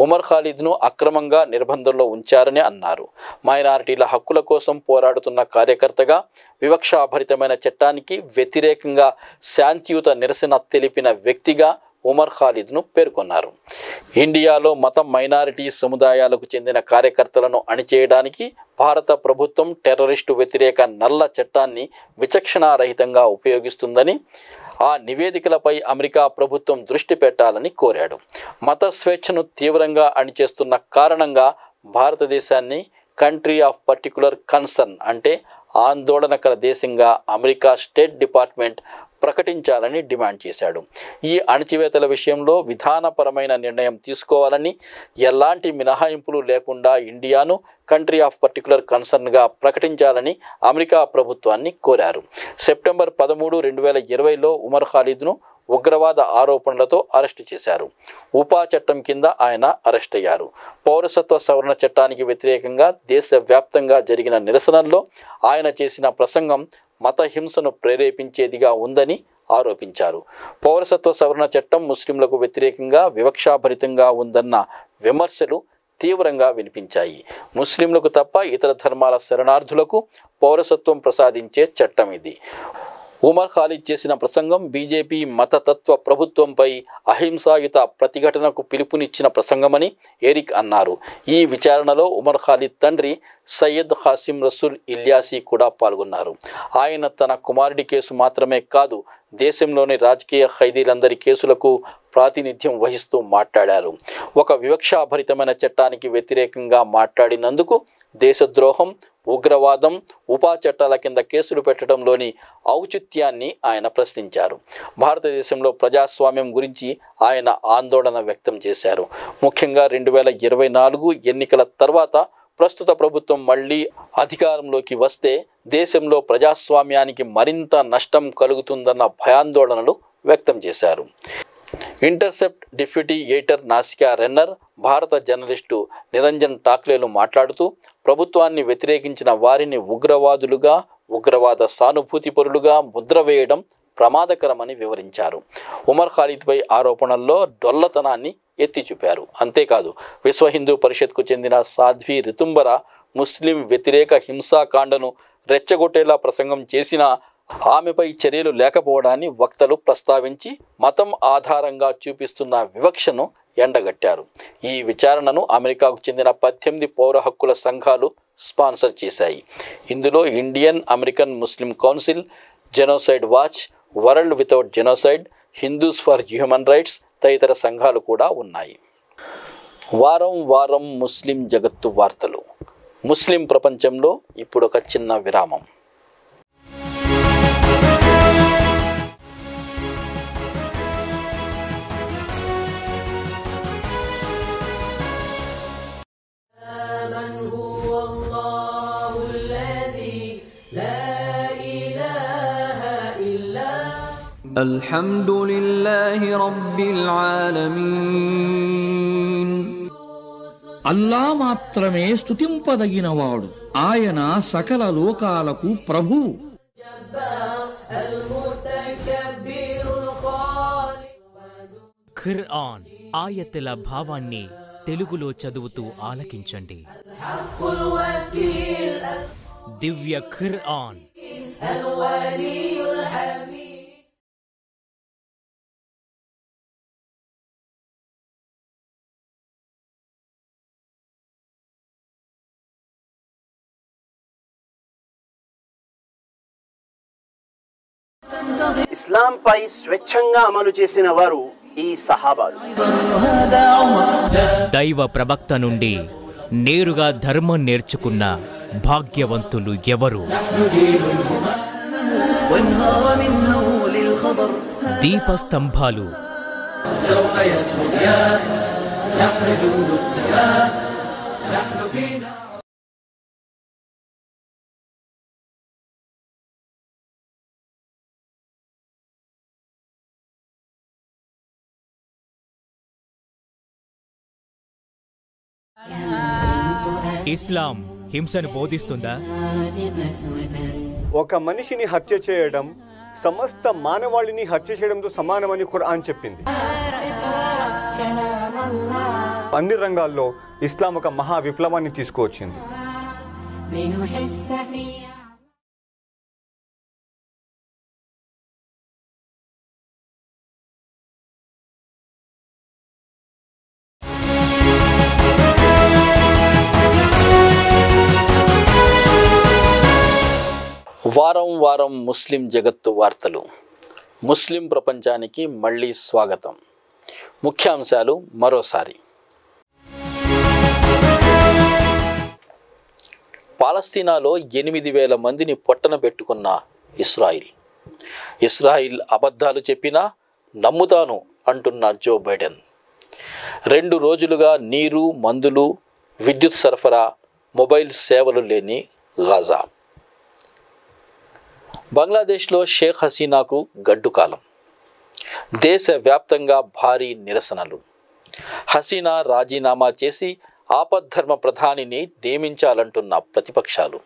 ఉమర్ ఖాలిద్ను అక్రమంగా నిర్బంధంలో ఉంచారని అన్నారు. మైనారిటీల హక్కుల కోసం పోరాడుతున్న కార్యకర్తగా, వివక్షాభరితమైన చట్టానికి వ్యతిరేకంగా శాంతియుత నిరసన తెలిపిన వ్యక్తిగా ఉమర్ ఖాలిద్ను పేర్కొన్నారు. ఇండియాలో మతం మైనారిటీ సముదాయాలకు చెందిన కార్యకర్తలను అణిచేయడానికి భారత ప్రభుత్వం టెర్రరిస్టు వ్యతిరేక నల్ల చట్టాన్ని విచక్షణారహితంగా ఉపయోగిస్తుందని, ఆ నివేదికలపై అమెరికా ప్రభుత్వం దృష్టి పెట్టాలని కోరాడు. మత స్వేచ్ఛను తీవ్రంగా అణిచేస్తున్న కారణంగా భారతదేశాన్ని కంట్రీ ఆఫ్ పర్టికులర్ కన్సర్న్ అంటే ఆందోళనకర దేశంగా అమెరికా స్టేట్ డిపార్ట్మెంట్ ప్రకటించాలని డిమాండ్ చేశాడు. ఈ అణచివేతల విషయంలో విధానపరమైన నిర్ణయం తీసుకోవాలని, ఎలాంటి మినహాయింపులు లేకుండా ఇండియాను కంట్రీ ఆఫ్ పర్టికులర్ కన్సర్న్గా ప్రకటించాలని అమెరికా ప్రభుత్వాన్ని కోరారు. సెప్టెంబర్ 13, 2020లో ఉమర్ ఖాలిద్ను ఉగ్రవాద ఆరోపణలతో అరెస్టు చేశారు. ఉపా చట్టం కింద ఆయన అరెస్ట్ అయ్యారు. పౌరసత్వ సవరణ చట్టానికి వ్యతిరేకంగా దేశవ్యాప్తంగా జరిగిన నిరసనల్లో ఆయన చేసిన ప్రసంగం మత హింసను ప్రేరేపించేదిగా ఉందని ఆరోపించారు. పౌరసత్వ సవరణ చట్టం ముస్లింలకు వ్యతిరేకంగా వివక్షాభరితంగా ఉందన్న విమర్శలు తీవ్రంగా వినిపించాయి. ముస్లింలకు తప్ప ఇతర ధర్మాల శరణార్థులకు పౌరసత్వం ప్రసాదించే చట్టం ఇది. ఉమర్ ఖాలిద్ చేసిన ప్రసంగం బీజేపీ మతతత్వ ప్రభుత్వంపై అహింసాయుత ప్రతిఘటనకు పిలుపునిచ్చిన ప్రసంగమని ఎరిక్ అన్నారు. ఈ విచారణలో ఉమర్ ఖాలిద్ తండ్రి సయ్యద్ ఖాసిం రసూల్ ఇల్యాసీ కూడా పాల్గొన్నారు. ఆయన తన కుమారుడి కేసు మాత్రమే కాదు, దేశంలోని రాజకీయ ఖైదీలందరి కేసులకు ప్రాతినిధ్యం వహిస్తూ మాట్లాడారు. ఒక వివక్షాభరితమైన చట్టానికి వ్యతిరేకంగా మాట్లాడినందుకు దేశద్రోహం, ఉగ్రవాదం, ఉపా చట్టాల కింద కేసులు పెట్టడంలోని ఔచిత్యాన్ని ఆయన ప్రశ్నించారు. భారతదేశంలో ప్రజాస్వామ్యం గురించి ఆయన ఆందోళన వ్యక్తం చేశారు. ముఖ్యంగా 2024 ఎన్నికల తర్వాత ప్రస్తుత ప్రభుత్వం మళ్ళీ అధికారంలోకి వస్తే దేశంలో ప్రజాస్వామ్యానికి మరింత నష్టం కలుగుతుందన్న భయాందోళనలు వ్యక్తం చేశారు. ఇంటర్సెప్ట్ డిప్యూటీ ఎడిటర్ నాసికా రెన్నర్, భారత జర్నలిస్టు నిరంజన్ టాక్లేలు మాట్లాడుతూ ప్రభుత్వాన్ని వ్యతిరేకించిన వారిని ఉగ్రవాదులుగా, ఉగ్రవాద సానుభూతిపరులుగా ముద్ర వేయడం ప్రమాదకరమని వివరించారు. ఉమర్ ఖాలిద్పై ఆరోపణల్లో డొల్లతనాన్ని ఎత్తి చూపారు. అంతేకాదు విశ్వ హిందూ పరిషత్కు చెందిన సాధ్వి రితుంబర ముస్లిం వ్యతిరేక హింసాకాండను రెచ్చగొట్టేలా ప్రసంగం చేసినా ఆమెపై చర్యలు లేకపోవడాన్ని వక్తలు ప్రస్తావించి మతం ఆధారంగా చూపిస్తున్న వివక్షను ఎండగట్టారు. ఈ విచారణను అమెరికాకు చెందిన 18 పౌర హక్కుల సంఘాలు స్పాన్సర్ చేశాయి. ఇందులో Indian American Muslim council, genocide watch, world without genocide, Hindus for human rights తదితర సంఘాలు కూడా ఉన్నాయి. వారం వారం ముస్లిం జగత్తు వార్తలు. ముస్లిం ప్రపంచంలో ఇప్పుడు ఒక చిన్న విరామం. الحمد لله رب العالمين. అల్లా మాత్రమే స్తుతింపదగినవాడు. ఆయన సకల లోకాలకు ప్రభువు. ఖురాన్ ఆయతుల భావాన్ని తెలుగులో చదువుతూ ఆలకించండి. దివ్య ఖురాన్. ఇస్లాంపై స్వచ్ఛంగా అమలు చేసిన వారు ఈ సహాబాలు. దైవ ప్రవక్త నుండి నేరుగా ధర్మం నేర్చుకున్న భాగ్యవంతులు ఎవరు? దీపస్తంభాలు. ఇస్లాం హింసను బోధిస్తుందా? ఒక మనిషిని హత్య చేయడం సమస్త మానవాళిని హత్య చేయడంతో సమానమని ఖురాన్ చెప్పింది. అన్ని రంగాల్లో ఇస్లాం ఒక మహా విప్లవాన్ని తీసుకువచ్చింది. వారం వారం ముస్లిం జగత్తు వార్తలు. ముస్లిం ప్రపంచానికి మళ్ళీ స్వాగతం. ముఖ్యాంశాలు మరోసారి. పాలస్తీనాలో 8,000 మందిని పొట్టన పెట్టుకున్న ఇస్రాయిల్ అబద్ధాలు చెప్పినా నమ్ముతాను అంటున్న జో బైడెన్. 2 రోజులుగా నీరు, మందులు, విద్యుత్ సరఫరా, మొబైల్ సేవలు లేని గాజా. బంగ్లాదేశ్లో షేక్ హసీనాకు గడ్డుకాలం. దేశవ్యాప్తంగా భారీ నిరసనలు. హసీనా రాజీనామా చేసి ఆపద్ధర్మ ప్రధానిని నియమించాలంటున్న ప్రతిపక్షాలు.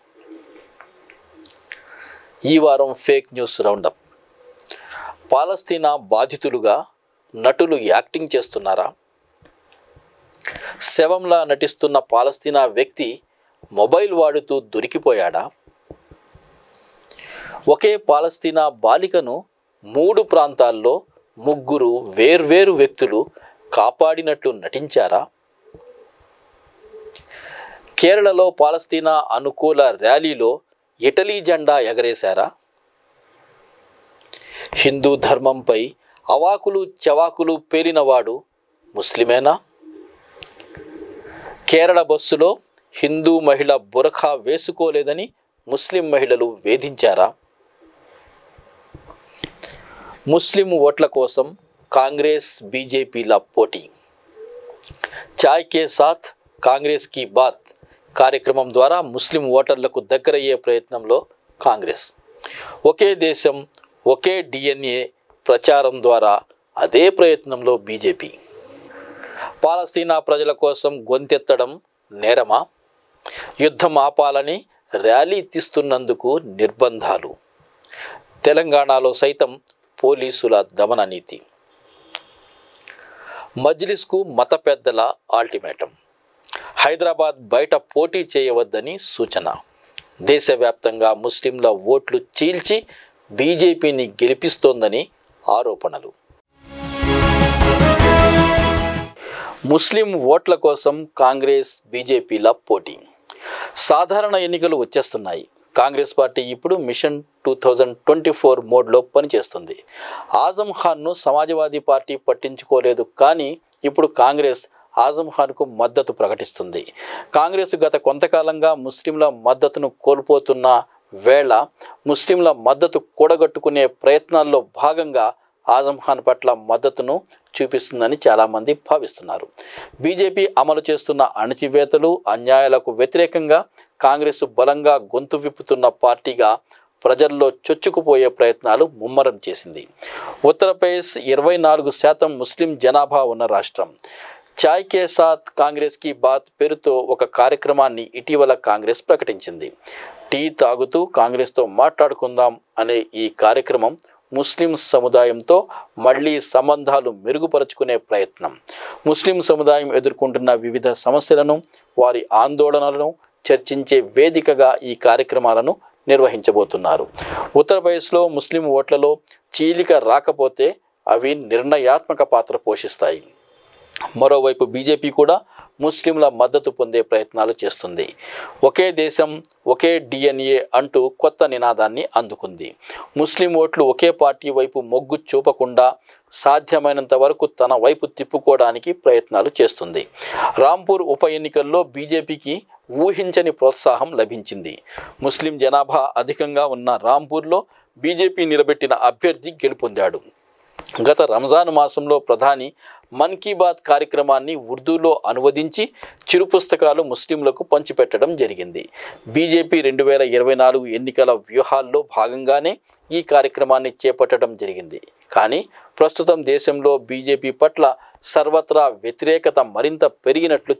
ఈ వారం ఫేక్ న్యూస్ రౌండప్. పాలస్తీనా బాధితులుగా నటులు యాక్టింగ్ చేస్తున్నారా? శవంలా నటిస్తున్న పాలస్తీనా వ్యక్తి మొబైల్ వాడుతూ దొరికిపోయాడా? ఒకే పాలస్తీనా బాలికను 3 ప్రాంతాల్లో 3 వేర్వేరు వ్యక్తులు కాపాడినట్లు నటించారా? కేరళలో పాలస్తీనా అనుకూల ర్యాలీలో ఇటలీ జెండా ఎగరేశారా? హిందూ ధర్మంపై అవాకులు చవాకులు పేలినవాడు ముస్లిమేనా? కేరళ బస్సులో హిందూ మహిళ బురఖా వేసుకోలేదని ముస్లిం మహిళలు వేధించారా? ముస్లిం ఓట్ల కోసం కాంగ్రెస్ బీజేపీల పోటీ. చాయ్ కే సాత్ కాంగ్రెస్ కీ బాత్ కార్యక్రమం ద్వారా ముస్లిం ఓటర్లకు దగ్గరయ్యే ప్రయత్నంలో కాంగ్రెస్. ఒకే దేశం ఒకే డిఎన్ఏ ప్రచారం ద్వారా అదే ప్రయత్నంలో బీజేపీ. పాలస్తీనా ప్రజల కోసం గొంతెత్తడం నేరమా? యుద్ధం ఆపాలని ర్యాలీ తీస్తున్నందుకు నిర్బంధాలు. తెలంగాణలో సైతం పోలీసుల దమన నీతి. మజ్లిస్కు మత పెద్దల అల్టిమేటం. హైదరాబాద్ బయట పోటీ చేయవద్దని సూచన. దేశవ్యాప్తంగా ముస్లింల ఓట్లు చీల్చి బీజేపీని గెలిపిస్తోందని ఆరోపణలు. ముస్లిం ఓట్ల కోసం కాంగ్రెస్ బీజేపీల పోటీ. సాధారణ ఎన్నికలు వచ్చేస్తున్నాయి. కాంగ్రెస్ పార్టీ ఇప్పుడు మిషన్ 2024 మోడ్లో పనిచేస్తుంది. ఆజం ఖాన్ను సమాజ్వాదీ పార్టీ పట్టించుకోలేదు, కానీ ఇప్పుడు కాంగ్రెస్ ఆజం ఖాన్కు మద్దతు ప్రకటిస్తుంది. కాంగ్రెస్ గత కొంతకాలంగా ముస్లింల మద్దతును కోల్పోతున్న వేళ ముస్లింల మద్దతు కూడగట్టుకునే ప్రయత్నాల్లో భాగంగా ఆజం ఖాన్ పట్ల మద్దతును చూపిస్తుందని చాలామంది భావిస్తున్నారు. బీజేపీ అమలు చేస్తున్న అణచివేతలు, అన్యాయాలకు వ్యతిరేకంగా కాంగ్రెస్ బలంగా గొంతు విప్పుతున్న పార్టీగా ప్రజల్లో చొచ్చుకుపోయే ప్రయత్నాలు ముమ్మరం చేసింది. ఉత్తరప్రదేశ్ 24% ముస్లిం జనాభా ఉన్న రాష్ట్రం. చాయ్ కే సాత్ కాంగ్రెస్ కీ బాత్ పేరుతో ఒక కార్యక్రమాన్ని ఇటీవల కాంగ్రెస్ ప్రకటించింది. టీ తాగుతూ కాంగ్రెస్తో మాట్లాడుకుందాం అనే ఈ కార్యక్రమం ముస్లిం సముదాయంతో మళ్ళీ సంబంధాలు మెరుగుపరుచుకునే ప్రయత్నం. ముస్లిం సముదాయం ఎదుర్కొంటున్న వివిధ సమస్యలను, వారి ఆందోళనలను చర్చించే వేదికగా ఈ కార్యక్రమాలను నిర్వహించబోతున్నారు. ఉత్తరప్రదేశ్లో ముస్లిం ఓట్లలో చీలిక రాకపోతే అవి నిర్ణయాత్మక పాత్ర పోషిస్తాయి. మరోవైపు బీజేపీ కూడా ముస్లింల మద్దతు పొందే ప్రయత్నాలు చేస్తుంది. ఒకే దేశం ఒకే డిఎన్ఏ అంటూ కొత్త నినాదాన్ని అందుకుంది. ముస్లిం ఓట్లు ఒకే పార్టీ వైపు మొగ్గు చూపకుండా సాధ్యమైనంత వరకు తన వైపు తిప్పుకోవడానికి ప్రయత్నాలు చేస్తుంది. రాంపూర్ ఉప ఎన్నికల్లో బీజేపీకి ఊహించని ప్రోత్సాహం లభించింది. ముస్లిం జనాభా అధికంగా ఉన్న రాంపూర్లో బీజేపీ నిలబెట్టిన అభ్యర్థి గెలుపొందాడు. గత రంజాన్ మాసంలో ప్రధాని మన్ కీ బాత్ కార్యక్రమాన్ని ఉర్దూలో అనువదించి చిరు పుస్తకాలు ముస్లింలకు పంచిపెట్టడం జరిగింది. బీజేపీ 2024 ఎన్నికల వ్యూహాల్లో భాగంగానే ఈ కార్యక్రమాన్ని చేపట్టడం జరిగింది. కానీ ప్రస్తుతం దేశంలో బీజేపీ పట్ల సర్వత్రా వ్యతిరేకత మరింత పెరిగినట్లు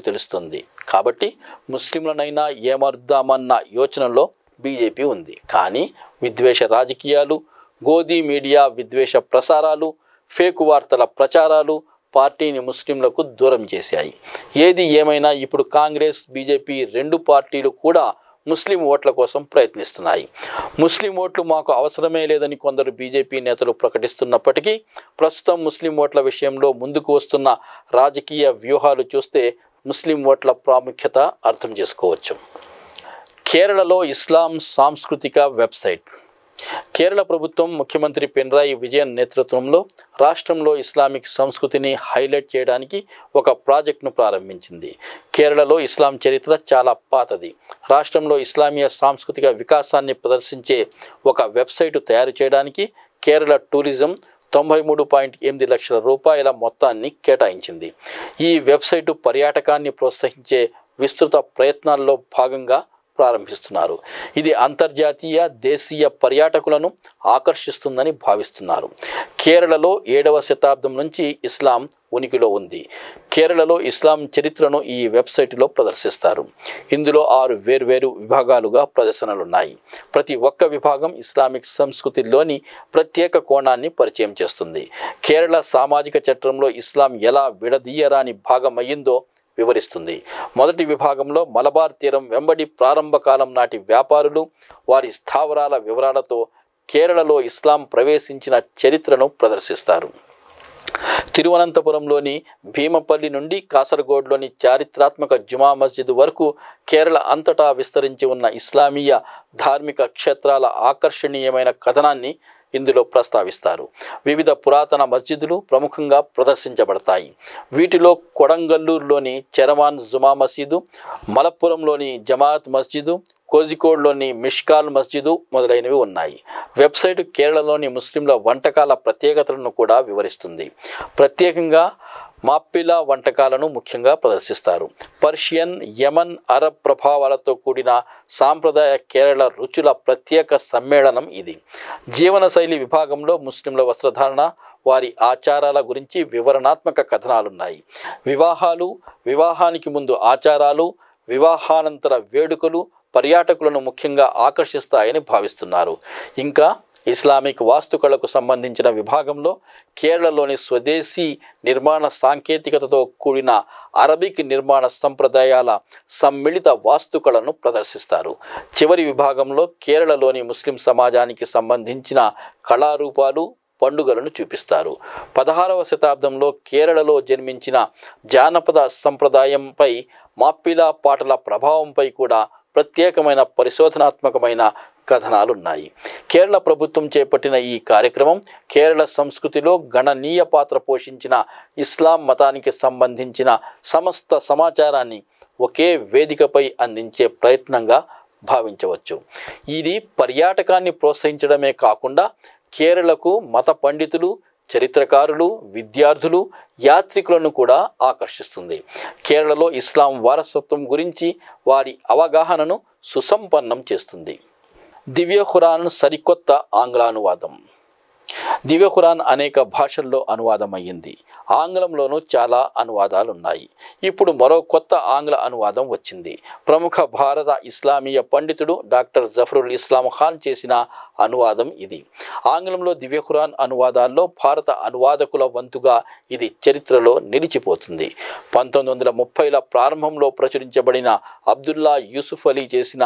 తెలుస్తుంది. కాబట్టి ముస్లింలనైనా ఏమర్దామన్న యోచనలో బీజేపీ ఉంది. కానీ విద్వేష రాజకీయాలు, గోదీ మీడియా విద్వేష ప్రసారాలు, ఫేక్ వార్తల ప్రచారాలు పార్టీని ముస్లింలకు దూరం చేశాయి. ఏది ఏమైనా ఇప్పుడు కాంగ్రెస్, బీజేపీ రెండు పార్టీలు కూడా ముస్లిం ఓట్ల కోసం ప్రయత్నిస్తున్నాయి. ముస్లిం ఓట్లు మాకు అవసరమే లేదని కొందరు బీజేపీ నేతలు ప్రకటిస్తున్నప్పటికీ ప్రస్తుతం ముస్లిం ఓట్ల విషయంలో ముందుకు వస్తున్న రాజకీయ వ్యూహాలు చూస్తే ముస్లిం ఓట్ల ప్రాముఖ్యత అర్థం చేసుకోవచ్చు. కేరళలో ఇస్లాం సాంస్కృతిక వెబ్సైట్. కేరళ ప్రభుత్వం ముఖ్యమంత్రి పినరాయి విజయన్ నేతృత్వంలో రాష్ట్రంలో ఇస్లామిక్ సంస్కృతిని హైలైట్ చేయడానికి ఒక ప్రాజెక్టును ప్రారంభించింది. కేరళలో ఇస్లాం చరిత్ర చాలా పాతది. రాష్ట్రంలో ఇస్లామీయ సాంస్కృతిక వికాసాన్ని ప్రదర్శించే ఒక వెబ్సైటు తయారు చేయడానికి కేరళ టూరిజం 93.8 లక్షల రూపాయల మొత్తాన్ని కేటాయించింది. ఈ వెబ్సైటు పర్యాటకాన్ని ప్రోత్సహించే విస్తృత ప్రయత్నాల్లో భాగంగా ప్రారంభిస్తున్నారు. ఇది అంతర్జాతీయ, దేశీయ పర్యాటకులను ఆకర్షిస్తుందని భావిస్తున్నారు. కేరళలో 7వ శతాబ్దం నుంచి ఇస్లాం ఉనికిలో ఉంది. కేరళలో ఇస్లాం చరిత్రను ఈ వెబ్సైటులో ప్రదర్శిస్తారు. ఇందులో 6 వేర్వేరు విభాగాలుగా ప్రదర్శనలున్నాయి. ప్రతి ఒక్క విభాగం ఇస్లామిక్ సంస్కృతిలోని ప్రత్యేక కోణాన్ని పరిచయం చేస్తుంది. కేరళ సామాజిక చట్రంలో ఇస్లాం ఎలా విడదీయరాని భాగమయ్యిందో వివరిస్తుంది. మొదటి విభాగంలో మలబార్ తీరం వెంబడి ప్రారంభ కాలం నాటి వ్యాపారులు, వారి స్థావరాల వివరాలతో కేరళలో ఇస్లాం ప్రవేశించిన చరిత్రను ప్రదర్శిస్తారు. తిరువనంతపురంలోని భీమపల్లి నుండి కాసరగోడ్లోని చారిత్రాత్మక జుమా మస్జిద్ వరకు కేరళ అంతటా విస్తరించి ఉన్న ఇస్లామీయ ధార్మిక క్షేత్రాల ఆకర్షణీయమైన కథనాన్ని ఇందులో ప్రస్తావిస్తారు. వివిధ పురాతన మస్జిదులు ప్రముఖంగా ప్రదర్శించబడతాయి. వీటిలో కొడంగల్లూరులోని చెరమాన్ జుమా మసీదు, మలప్పురంలోని జమాత్ మస్జిదు, కోజికోడ్లోని మిష్కాల్ మస్జిదు మొదలైనవి ఉన్నాయి. వెబ్సైట్ కేరళలోని ముస్లింల వంటకాల ప్రత్యేకతలను కూడా వివరిస్తుంది. ప్రత్యేకంగా మాప్పిలా వంటకాలను ముఖ్యంగా ప్రదర్శిస్తారు. పర్షియన్, యమన్, అరబ్ ప్రభావాలతో కూడిన సాంప్రదాయ కేరళ రుచుల ప్రత్యేక సమ్మేళనం ఇది. జీవనశైలి విభాగంలో ముస్లింల వస్త్రధారణ, వారి ఆచారాల గురించి వివరణాత్మక కథనాలున్నాయి. వివాహాలు, వివాహానికి ముందు ఆచారాలు, వివాహానంతర వేడుకలు పర్యాటకులను ముఖ్యంగా ఆకర్షిస్తాయని భావిస్తున్నారు. ఇంకా ఇస్లామిక్ వాస్తుకళకు సంబంధించిన విభాగంలో కేరళలోని స్వదేశీ నిర్మాణ సాంకేతికతతో కూడిన అరబిక్ నిర్మాణ సంప్రదాయాల సమ్మిళిత వాస్తుకళను ప్రదర్శిస్తారు. చివరి విభాగంలో కేరళలోని ముస్లిం సమాజానికి సంబంధించిన కళారూపాలు, పండుగలను చూపిస్తారు. 16వ శతాబ్దంలో కేరళలో జన్మించిన జానపద సంప్రదాయంపై మాప్పిలా పాటల ప్రభావంపై కూడా ప్రత్యేకమైన పరిశోధనాత్మకమైన కథనాలున్నాయి. కేరళ ప్రభుత్వం చేపట్టిన ఈ కార్యక్రమం కేరళ సంస్కృతిలో గణనీయ పాత్ర పోషించిన ఇస్లాం మతానికి సంబంధించిన సమస్త సమాచారాన్ని ఒకే వేదికపై అందించే ప్రయత్నంగా భావించవచ్చు. ఇది పర్యాటకాన్ని ప్రోత్సహించడమే కాకుండా కేరళకు మత పండితులు, చరిత్రకారులు, విద్యార్థులు, యాత్రికులను కూడా ఆకర్షిస్తుంది. కేరళలో ఇస్లాం వారసత్వం గురించి వారి అవగాహనను సుసంపన్నం చేస్తుంది. దివ్య ఖురాన్ సరికొత్త ఆంగ్లానువాదం. దివ్య ఖురాన్ అనేక భాషల్లో అనువాదమయ్యింది. ఆంగ్లంలోనూ చాలా అనువాదాలున్నాయి. ఇప్పుడు మరో కొత్త ఆంగ్ల అనువాదం వచ్చింది. ప్రముఖ భారత ఇస్లామీయ పండితుడు డాక్టర్ జఫరుల్ ఇస్లాం ఖాన్ చేసిన అనువాదం ఇది. ఆంగ్లంలో దివ్య ఖురాన్ అనువాదాల్లో భారత అనువాదకుల వంతుగా ఇది చరిత్రలో నిలిచిపోతుంది. 1930ల ప్రారంభంలో ప్రచురించబడిన అబ్దుల్లా యూసుఫ్ అలీ చేసిన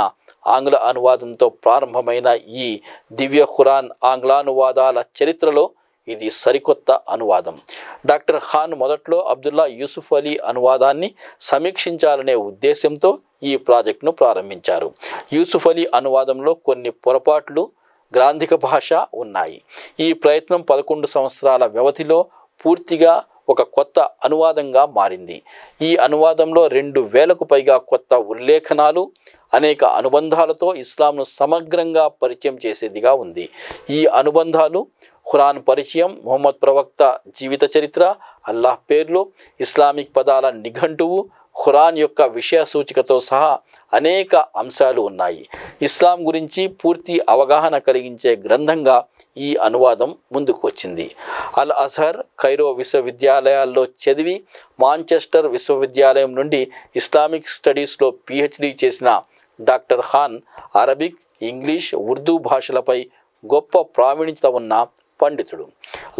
ఆంగ్ల అనువాదంతో ప్రారంభమైన ఈ దివ్య ఖురాన్ ఆంగ్లానువాదాల చరిత్రలో ఇది సరికొత్త అనువాదం. డాక్టర్ ఖాన్ మొదట్లో అబ్దుల్లా యూసుఫ్ అలీ అనువాదాన్ని సమీక్షించాలనే ఉద్దేశంతో ఈ ప్రాజెక్టును ప్రారంభించారు. యూసుఫ్ అలీ అనువాదంలో కొన్ని పొరపాట్లు, గ్రాంధిక భాష ఉన్నాయి. ఈ ప్రయత్నం 11 సంవత్సరాల వ్యవధిలో పూర్తిగా ఒక కొత్త అనువాదంగా మారింది. ఈ అనువాదంలో 2000కు పైగా కొత్త ఉల్లేఖనాలు, అనేక అనుబంధాలతో ఇస్లాంను సమగ్రంగా పరిచయం చేసేదిగా ఉంది. ఈ అనుబంధాలు ఖురాన్ పరిచయం, ముహమ్మద్ ప్రవక్త జీవిత చరిత్ర, అల్లాహ్ పేర్లు, ఇస్లామిక్ పదాల నిఘంటువు, ఖురాన్ యొక్క విషయ సూచికతో సహా అనేక అంశాలు ఉన్నాయి. ఇస్లాం గురించి పూర్తి అవగాహన కలిగించే గ్రంథంగా ఈ అనువాదం ముందుకు వచ్చింది. అల్ అజహర్, ఖైరో విశ్వవిద్యాలయాల్లో చదివి మాంచెస్టర్ విశ్వవిద్యాలయం నుండి ఇస్లామిక్ స్టడీస్లో PhD చేసిన doctor Khan Arabic, English, Urdu భాషలపై గొప్ప ప్రావీణ్యత ఉన్న పండితుడు.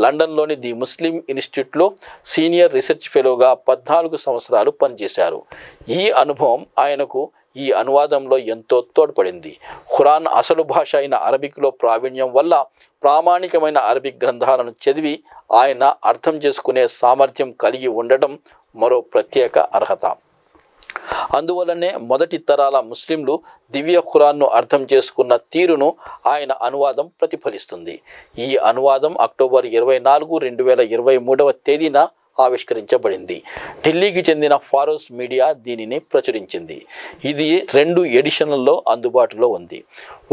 లండన్లోని ది ముస్లిం ఇన్స్టిట్యూట్లో సీనియర్ రీసెర్చ్ ఫెలోగా 14 సంవత్సరాలు పనిచేశారు. ఈ అనుభవం ఆయనకు ఈ అనువాదంలో ఎంతో తోడ్పడింది. ఖురాన్ అసలు భాష అయిన అరబిక్లో ప్రావీణ్యం వల్ల ప్రామాణికమైన అరబిక్ గ్రంథాలను చదివి ఆయన అర్థం చేసుకునే సామర్థ్యం కలిగి ఉండటం మరో ప్రత్యేక అర్హత. అందువల్లనే మొదటి తరాల ముస్లింలు దివ్య ఖురాన్ను అర్థం చేసుకున్న తీరును ఆయన అనువాదం ప్రతిఫలిస్తుంది. ఈ అనువాదం అక్టోబర్ 24, 2023వ తేదీన ఆవిష్కరించబడింది. ఢిల్లీకి చెందిన ఫారోస్ మీడియా దీనిని ప్రచురించింది. ఇది 2 ఎడిషన్లలో అందుబాటులో ఉంది.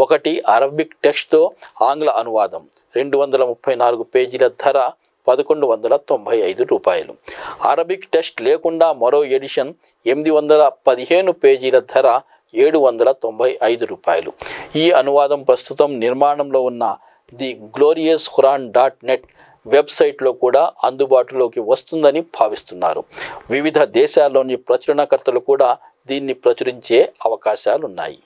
ఒకటి అరబిక్ టెక్స్ట్తో ఆంగ్ల అనువాదం, 234 పేజీల ధర $1195. అరబిక్ టెక్స్ట్ లేకుండా మరో ఎడిషన్ 815 పేజీల ధర $795. ఈ అనువాదం ప్రస్తుతం నిర్మాణంలో ఉన్న ది గ్లోరియస్ ఖురాన్.net వెబ్సైట్లో కూడా అందుబాటులోకి వస్తుందని భావిస్తున్నారు. వివిధ దేశాల్లోని ప్రచురణకర్తలు కూడా దీన్ని ప్రచురించే అవకాశాలున్నాయి.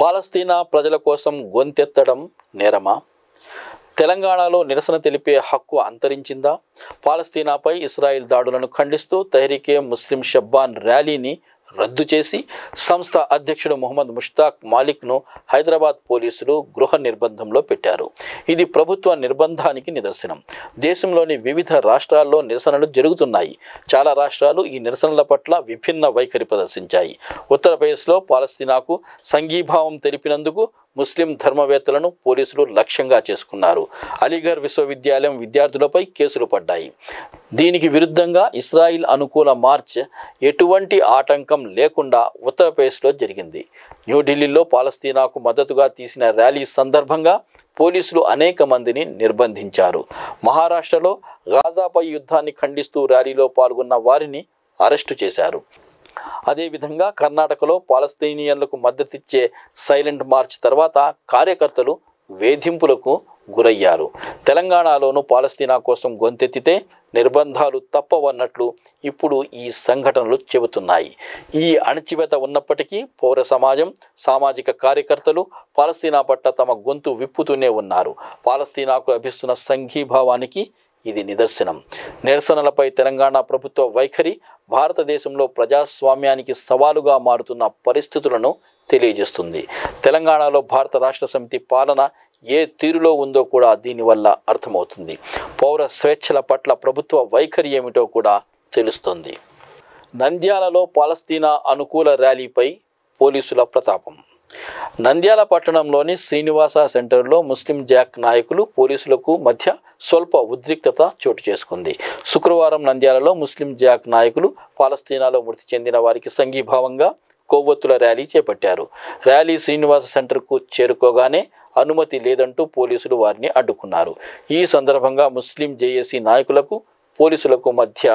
పాలస్తీనా ప్రజల కోసం గొంతెత్తడం నేరమా? తెలంగాణలో నిరసన తెలిపే హక్కు అంతరించిందా? పాలస్తీనాపై ఇస్రాయిల్ దాడులను ఖండిస్తూ తెహ్రీకే ముస్లిం షబ్బాన్ ర్యాలీని రద్దు చేసి సంస్థ అధ్యక్షుడు మొహమ్మద్ ముష్తాక్ మాలిక్ను హైదరాబాద్ పోలీసులు గృహ నిర్బంధంలో పెట్టారు. ఇది ప్రభుత్వ నిర్బంధానికి నిదర్శనం. దేశంలోని వివిధ రాష్ట్రాల్లో నిరసనలు జరుగుతున్నాయి. చాలా రాష్ట్రాలు ఈ నిరసనల పట్ల విభిన్న వైఖరి ప్రదర్శించాయి. ఉత్తరప్రదేశ్లో పాలస్తీనాకు సంఘీభావం తెలిపినందుకు ముస్లిం ధర్మవేత్తలను పోలీసులు లక్ష్యంగా చేసుకున్నారు. అలీగఢ్ విశ్వవిద్యాలయం విద్యార్థులపై కేసులు పడ్డాయి. దీనికి విరుద్ధంగా ఇస్రాయిల్ అనుకూల మార్చ్ ఎటువంటి ఆటంకం లేకుండా ఉత్తరప్రదేశ్లో జరిగింది. న్యూఢిల్లీలో పాలస్తీనాకు మద్దతుగా తీసిన ర్యాలీ సందర్భంగా పోలీసులు అనేక మందిని నిర్బంధించారు. మహారాష్ట్రలో గాజాపై యుద్ధాన్ని ఖండిస్తూ ర్యాలీలో పాల్గొన్న వారిని అరెస్టు చేశారు. అదేవిధంగా కర్ణాటకలో పాలస్తీనియన్లకు మద్దతిచ్చే సైలెంట్ మార్చ్ తర్వాత కార్యకర్తలు వేధింపులకు గురయ్యారు. తెలంగాణలోనూ పాలస్తీనా కోసం గొంతెత్తితే నిర్బంధాలు తప్పవన్నట్లు ఇప్పుడు ఈ సంఘటనలు చెబుతున్నాయి. ఈ అణచివేత ఉన్నప్పటికీ పౌర సమాజం, సామాజిక కార్యకర్తలు పాలస్తీనా పట్ల తమ గొంతు విప్పుతూనే ఉన్నారు. పాలస్తీనాకు లభిస్తున్న సంఘీభావానికి ఇది నిదర్శనం. నిరసనలపై తెలంగాణ ప్రభుత్వ వైఖరి భారతదేశంలో ప్రజాస్వామ్యానికి సవాలుగా మారుతున్న పరిస్థితులను తెలియజేస్తుంది. తెలంగాణలో భారత రాష్ట్ర సమితి పాలన ఏ తీరులో ఉందో కూడా దీనివల్ల అర్థమవుతుంది. పౌర స్వేచ్ఛల పట్ల ప్రభుత్వ వైఖరి ఏమిటో కూడా తెలుస్తుంది. నంద్యాలలో పాలస్తీనా అనుకూల ర్యాలీపై పోలీసుల ప్రతాపం. నంద్యాల పట్టణంలోని శ్రీనివాస సెంటర్లో ముస్లిం జాక్ నాయకులు పోలీసులకు మధ్య స్వల్ప ఉద్రిక్తత చోటు చేసుకుంది. శుక్రవారం నంద్యాలలో ముస్లిం జాక్ నాయకులు పాలస్తీనాలో మృతి చెందిన వారికి సంఘీభావంగా కొవ్వొత్తుల ర్యాలీ చేపట్టారు. ర్యాలీ శ్రీనివాస సెంటర్కు చేరుకోగానే అనుమతి లేదంటూ పోలీసులు వారిని అడ్డుకున్నారు. ఈ సందర్భంగా ముస్లిం జేఏసీ నాయకులకు పోలీసులకు మధ్య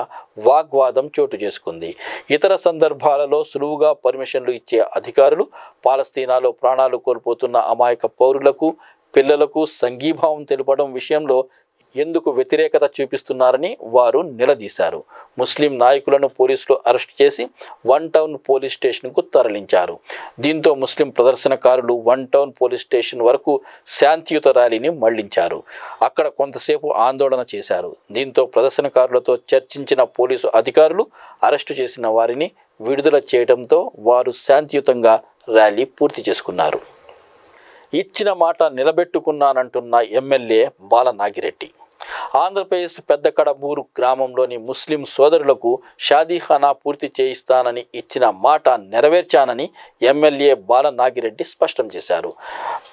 వాగ్వాదం చోటు చేసుకుంది. ఇతర సందర్భాలలో సులువుగా పర్మిషన్లు ఇచ్చే అధికారులు పాలస్తీనాలో ప్రాణాలు కోల్పోతున్న అమాయక పౌరులకు, పిల్లలకు సంఘీభావం తెలపడం విషయంలో ఎందుకు వ్యతిరేకత చూపిస్తున్నారని వారు నిలదీశారు. ముస్లిం నాయకులను పోలీసులు అరెస్ట్ చేసి వన్ టౌన్ పోలీస్ స్టేషన్కు తరలించారు. దీంతో ముస్లిం ప్రదర్శనకారులు వన్ టౌన్ పోలీస్ స్టేషన్ వరకు శాంతియుత ర్యాలీని మళ్లించారు. అక్కడ కొంతసేపు ఆందోళన చేశారు. దీంతో ప్రదర్శనకారులతో చర్చించిన పోలీసు అధికారులు అరెస్టు చేసిన వారిని విడుదల చేయడంతో వారు శాంతియుతంగా ర్యాలీ పూర్తి చేసుకున్నారు. ఇచ్చిన మాట నిలబెట్టుకున్నానంటున్న ఎమ్మెల్యే బాలనాగిరెడ్డి. ఆంధ్రప్రదేశ్ పెద్దకడబూరు గ్రామంలోని ముస్లిం సోదరులకు షాదీఖానా పూర్తి చేయిస్తానని ఇచ్చిన మాట నెరవేర్చానని ఎమ్మెల్యే బాలనాగిరెడ్డి స్పష్టం చేశారు.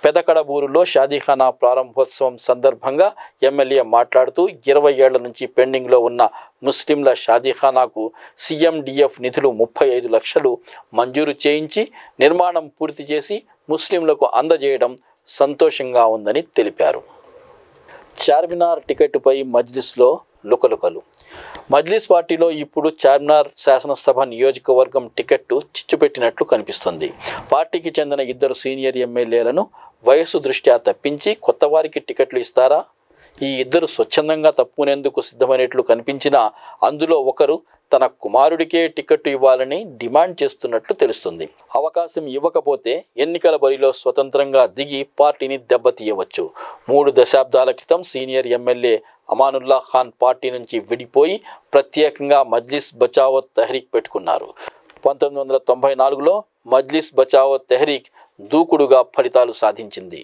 పెద్దకడబూరులో షాదీఖానా ప్రారంభోత్సవం సందర్భంగా ఎమ్మెల్యే మాట్లాడుతూ 20 ఏళ్ల నుంచి పెండింగ్లో ఉన్న ముస్లింల షాదీఖానాకు సీఎండిఎఫ్ నిధులు 35 లక్షలు మంజూరు చేయించి నిర్మాణం పూర్తి చేసి ముస్లింలకు అందజేయడం సంతోషంగా ఉందని తెలిపారు. చార్మినార్ టికెట్టుపై మజ్లిస్లో లుకలుకలు. మజ్లిస్ పార్టీలో ఇప్పుడు చార్మినార్ శాసనసభ నియోజకవర్గం టికెట్టు చిచ్చుపెట్టినట్లు కనిపిస్తుంది. పార్టీకి చెందిన 2 సీనియర్ ఎమ్మెల్యేలను వయస్సు దృష్ట్యా తప్పించి కొత్త వారికి టికెట్లు ఇస్తారా? ఈ 2 స్వచ్ఛందంగా తప్పుకునేందుకు సిద్ధమైనట్లు కనిపించినా అందులో ఒకరు తన కుమారుడికే టికెట్టు ఇవ్వాలని డిమాండ్ చేస్తున్నట్లు తెలుస్తుంది. అవకాశం ఇవ్వకపోతే ఎన్నికల బరిలో స్వతంత్రంగా దిగి పార్టీని దెబ్బతీయవచ్చు. 3 దశాబ్దాల క్రితం senior MLA Amanullah Khan party నుంచి విడిపోయి ప్రత్యేకంగా మజ్లిస్ బచావో తెహ్రీక్ పెట్టుకున్నారు. 1994లో మజ్లిస్ బచావో తెహ్రీక్ దూకుడుగా ఫలితాలు సాధించింది.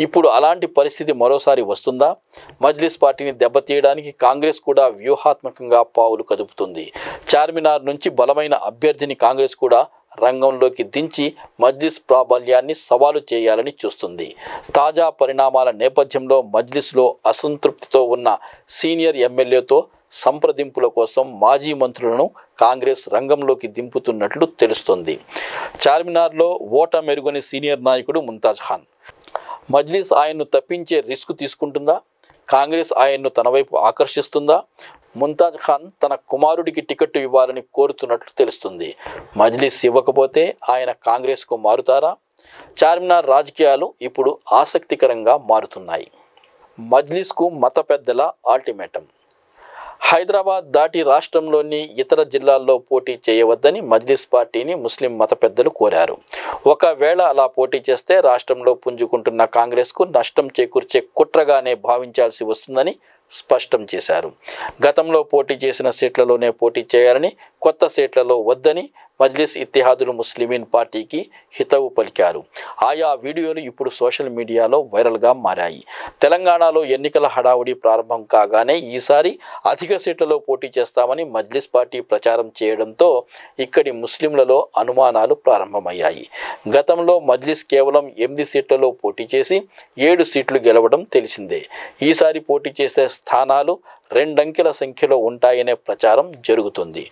ఇప్పుడు అలాంటి పరిస్థితి మరోసారి వస్తుందా? మజ్లిస్ పార్టీని దెబ్బతీయడానికి కాంగ్రెస్ కూడా వ్యూహాత్మకంగా పావులు కదుపుతుంది. చార్మినార్ నుంచి బలమైన అభ్యర్థిని కాంగ్రెస్ కూడా రంగంలోకి దించి మజ్లిస్ ప్రాబల్యాన్ని సవాలు చేయాలని చూస్తుంది. తాజా పరిణామాల నేపథ్యంలో మజ్లిస్లో అసంతృప్తితో ఉన్న సీనియర్ ఎమ్మెల్యేతో సంప్రదింపుల కోసం మాజీ మంత్రులను కాంగ్రెస్ రంగంలోకి దింపుతున్నట్లు తెలుస్తుంది. చార్మినార్లో ఓట మెరుగని సీనియర్ నాయకుడు ముంతాజ్ ఖాన్. మజ్లిస్ ఆయన్ను తప్పించే రిస్క్ తీసుకుంటుందా? కాంగ్రెస్ ఆయన్ను తన వైపు ఆకర్షిస్తుందా? ముంతాజ్ ఖాన్ తన కుమారుడికి టికెట్టు ఇవ్వాలని కోరుతున్నట్లు తెలుస్తుంది. మజ్లిస్ ఇవ్వకపోతే ఆయన కాంగ్రెస్కు మారుతారా? చార్మినార్ రాజకీయాలు ఇప్పుడు ఆసక్తికరంగా మారుతున్నాయి. మజ్లిస్కు మత పెద్దల అల్టిమేటం. హైదరాబాద్ దాటి రాష్ట్రంలోని ఇతర జిల్లాల్లో పోటీ చేయవద్దని మజ్లిస్ పార్టీని ముస్లిం మత పెద్దలు కోరారు. ఒకవేళ అలా పోటీ చేస్తే రాష్ట్రంలో పుంజుకుంటున్న కాంగ్రెస్కు నష్టం చేకూర్చే కుట్రగానే భావించాల్సి వస్తుందని స్పష్టం చేశారు. గతంలో పోటీ చేసిన సీట్లలోనే పోటీ చేయాలని, కొత్త సీట్లలో వద్దని మజ్లిస్ ఇత్తిహాదుల్ ముస్లిమీన్ పార్టీకి హితవు పలికారు. ఆయా వీడియోలు ఇప్పుడు సోషల్ మీడియాలో వైరల్గా మారాయి. తెలంగాణలో ఎన్నికల హడావుడి ప్రారంభం కాగానే ఈసారి అధిక సీట్లలో పోటీ చేస్తామని మజ్లిస్ పార్టీ ప్రచారం చేయడంతో ఇక్కడి ముస్లింలలో అనుమానాలు ప్రారంభమయ్యాయి. గతంలో మజ్లిస్ కేవలం 8 సీట్లలో పోటీ చేసి 7 సీట్లు గెలవడం తెలిసిందే. ఈసారి పోటీ చేసే స్థానాలు 2 అంకెల సంఖ్యలో ఉంటాయనే ప్రచారం జరుగుతుంది.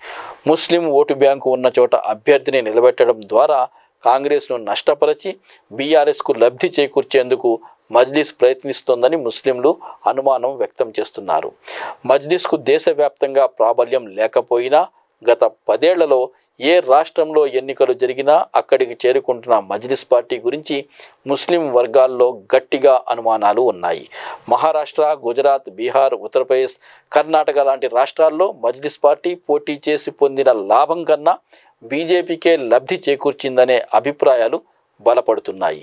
ముస్లిం ఓటు బ్యాంకు ఉన్న చోట అభ్యర్థిని నిలబెట్టడం ద్వారా కాంగ్రెస్ను నష్టపరిచి బీఆర్ఎస్కు లబ్ధి చేకూర్చేందుకు మజ్లిస్ ప్రయత్నిస్తోందని ముస్లింలు అనుమానం వ్యక్తం చేస్తున్నారు. మజ్లిస్కు దేశవ్యాప్తంగా ప్రాబల్యం లేకపోయినా గత 10 ఏళ్లలో ఏ రాష్ట్రంలో ఎన్నికలు జరిగినా అక్కడికి చేరుకుంటున్న మజ్లిస్ పార్టీ గురించి ముస్లిం వర్గాల్లో గట్టిగా అనుమానాలు ఉన్నాయి. మహారాష్ట్ర, గుజరాత్, బీహార్, ఉత్తరప్రదేశ్, కర్ణాటక లాంటి రాష్ట్రాల్లో మజ్లిస్ పార్టీ పోటీ చేసి పొందిన లాభం కన్నా బీజేపీకే లబ్ధి చేకూర్చిందనే అభిప్రాయాలు బలపడుతున్నాయి.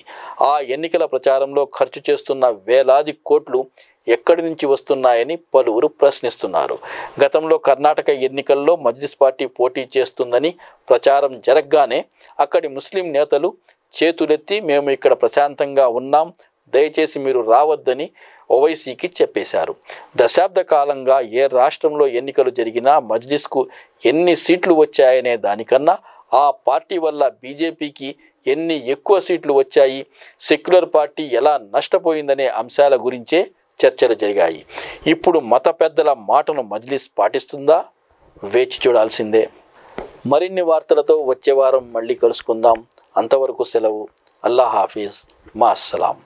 ఆ ఎన్నికల ప్రచారంలో ఖర్చు చేస్తున్న వేలాది కోట్లు ఎక్కడి నుంచి వస్తున్నాయని పలువురు ప్రశ్నిస్తున్నారు. గతంలో కర్ణాటక ఎన్నికల్లో మజ్లిస్ పార్టీ పోటీ చేస్తుందని ప్రచారం జరగగానే అక్కడి ముస్లిం నేతలు చేతులెత్తి మేము ఇక్కడ ప్రశాంతంగా ఉన్నాం, దయచేసి మీరు రావద్దని ఓవైసీకి చెప్పేశారు. దశాబ్ద కాలంగా ఏ రాష్ట్రంలో ఎన్నికలు జరిగినా మజ్లిస్కు ఎన్ని సీట్లు వచ్చాయనే దానికన్నా ఆ పార్టీ వల్ల బీజేపీకి ఎన్ని ఎక్కువ సీట్లు వచ్చాయి, సెక్యులర్ పార్టీ ఎలా నష్టపోయిందనే అంశాల గురించే చర్చలు జరిగాయి. ఇప్పుడు మత పెద్దల మాటను మజ్లిస్ పాటిస్తుందా? వేచి చూడాల్సిందే. మరిన్ని వార్తలతో వచ్చే వారం మళ్ళీ కలుసుకుందాం. అంతవరకు సెలవు. అల్లా హాఫీజ్. మా అస్సలాం.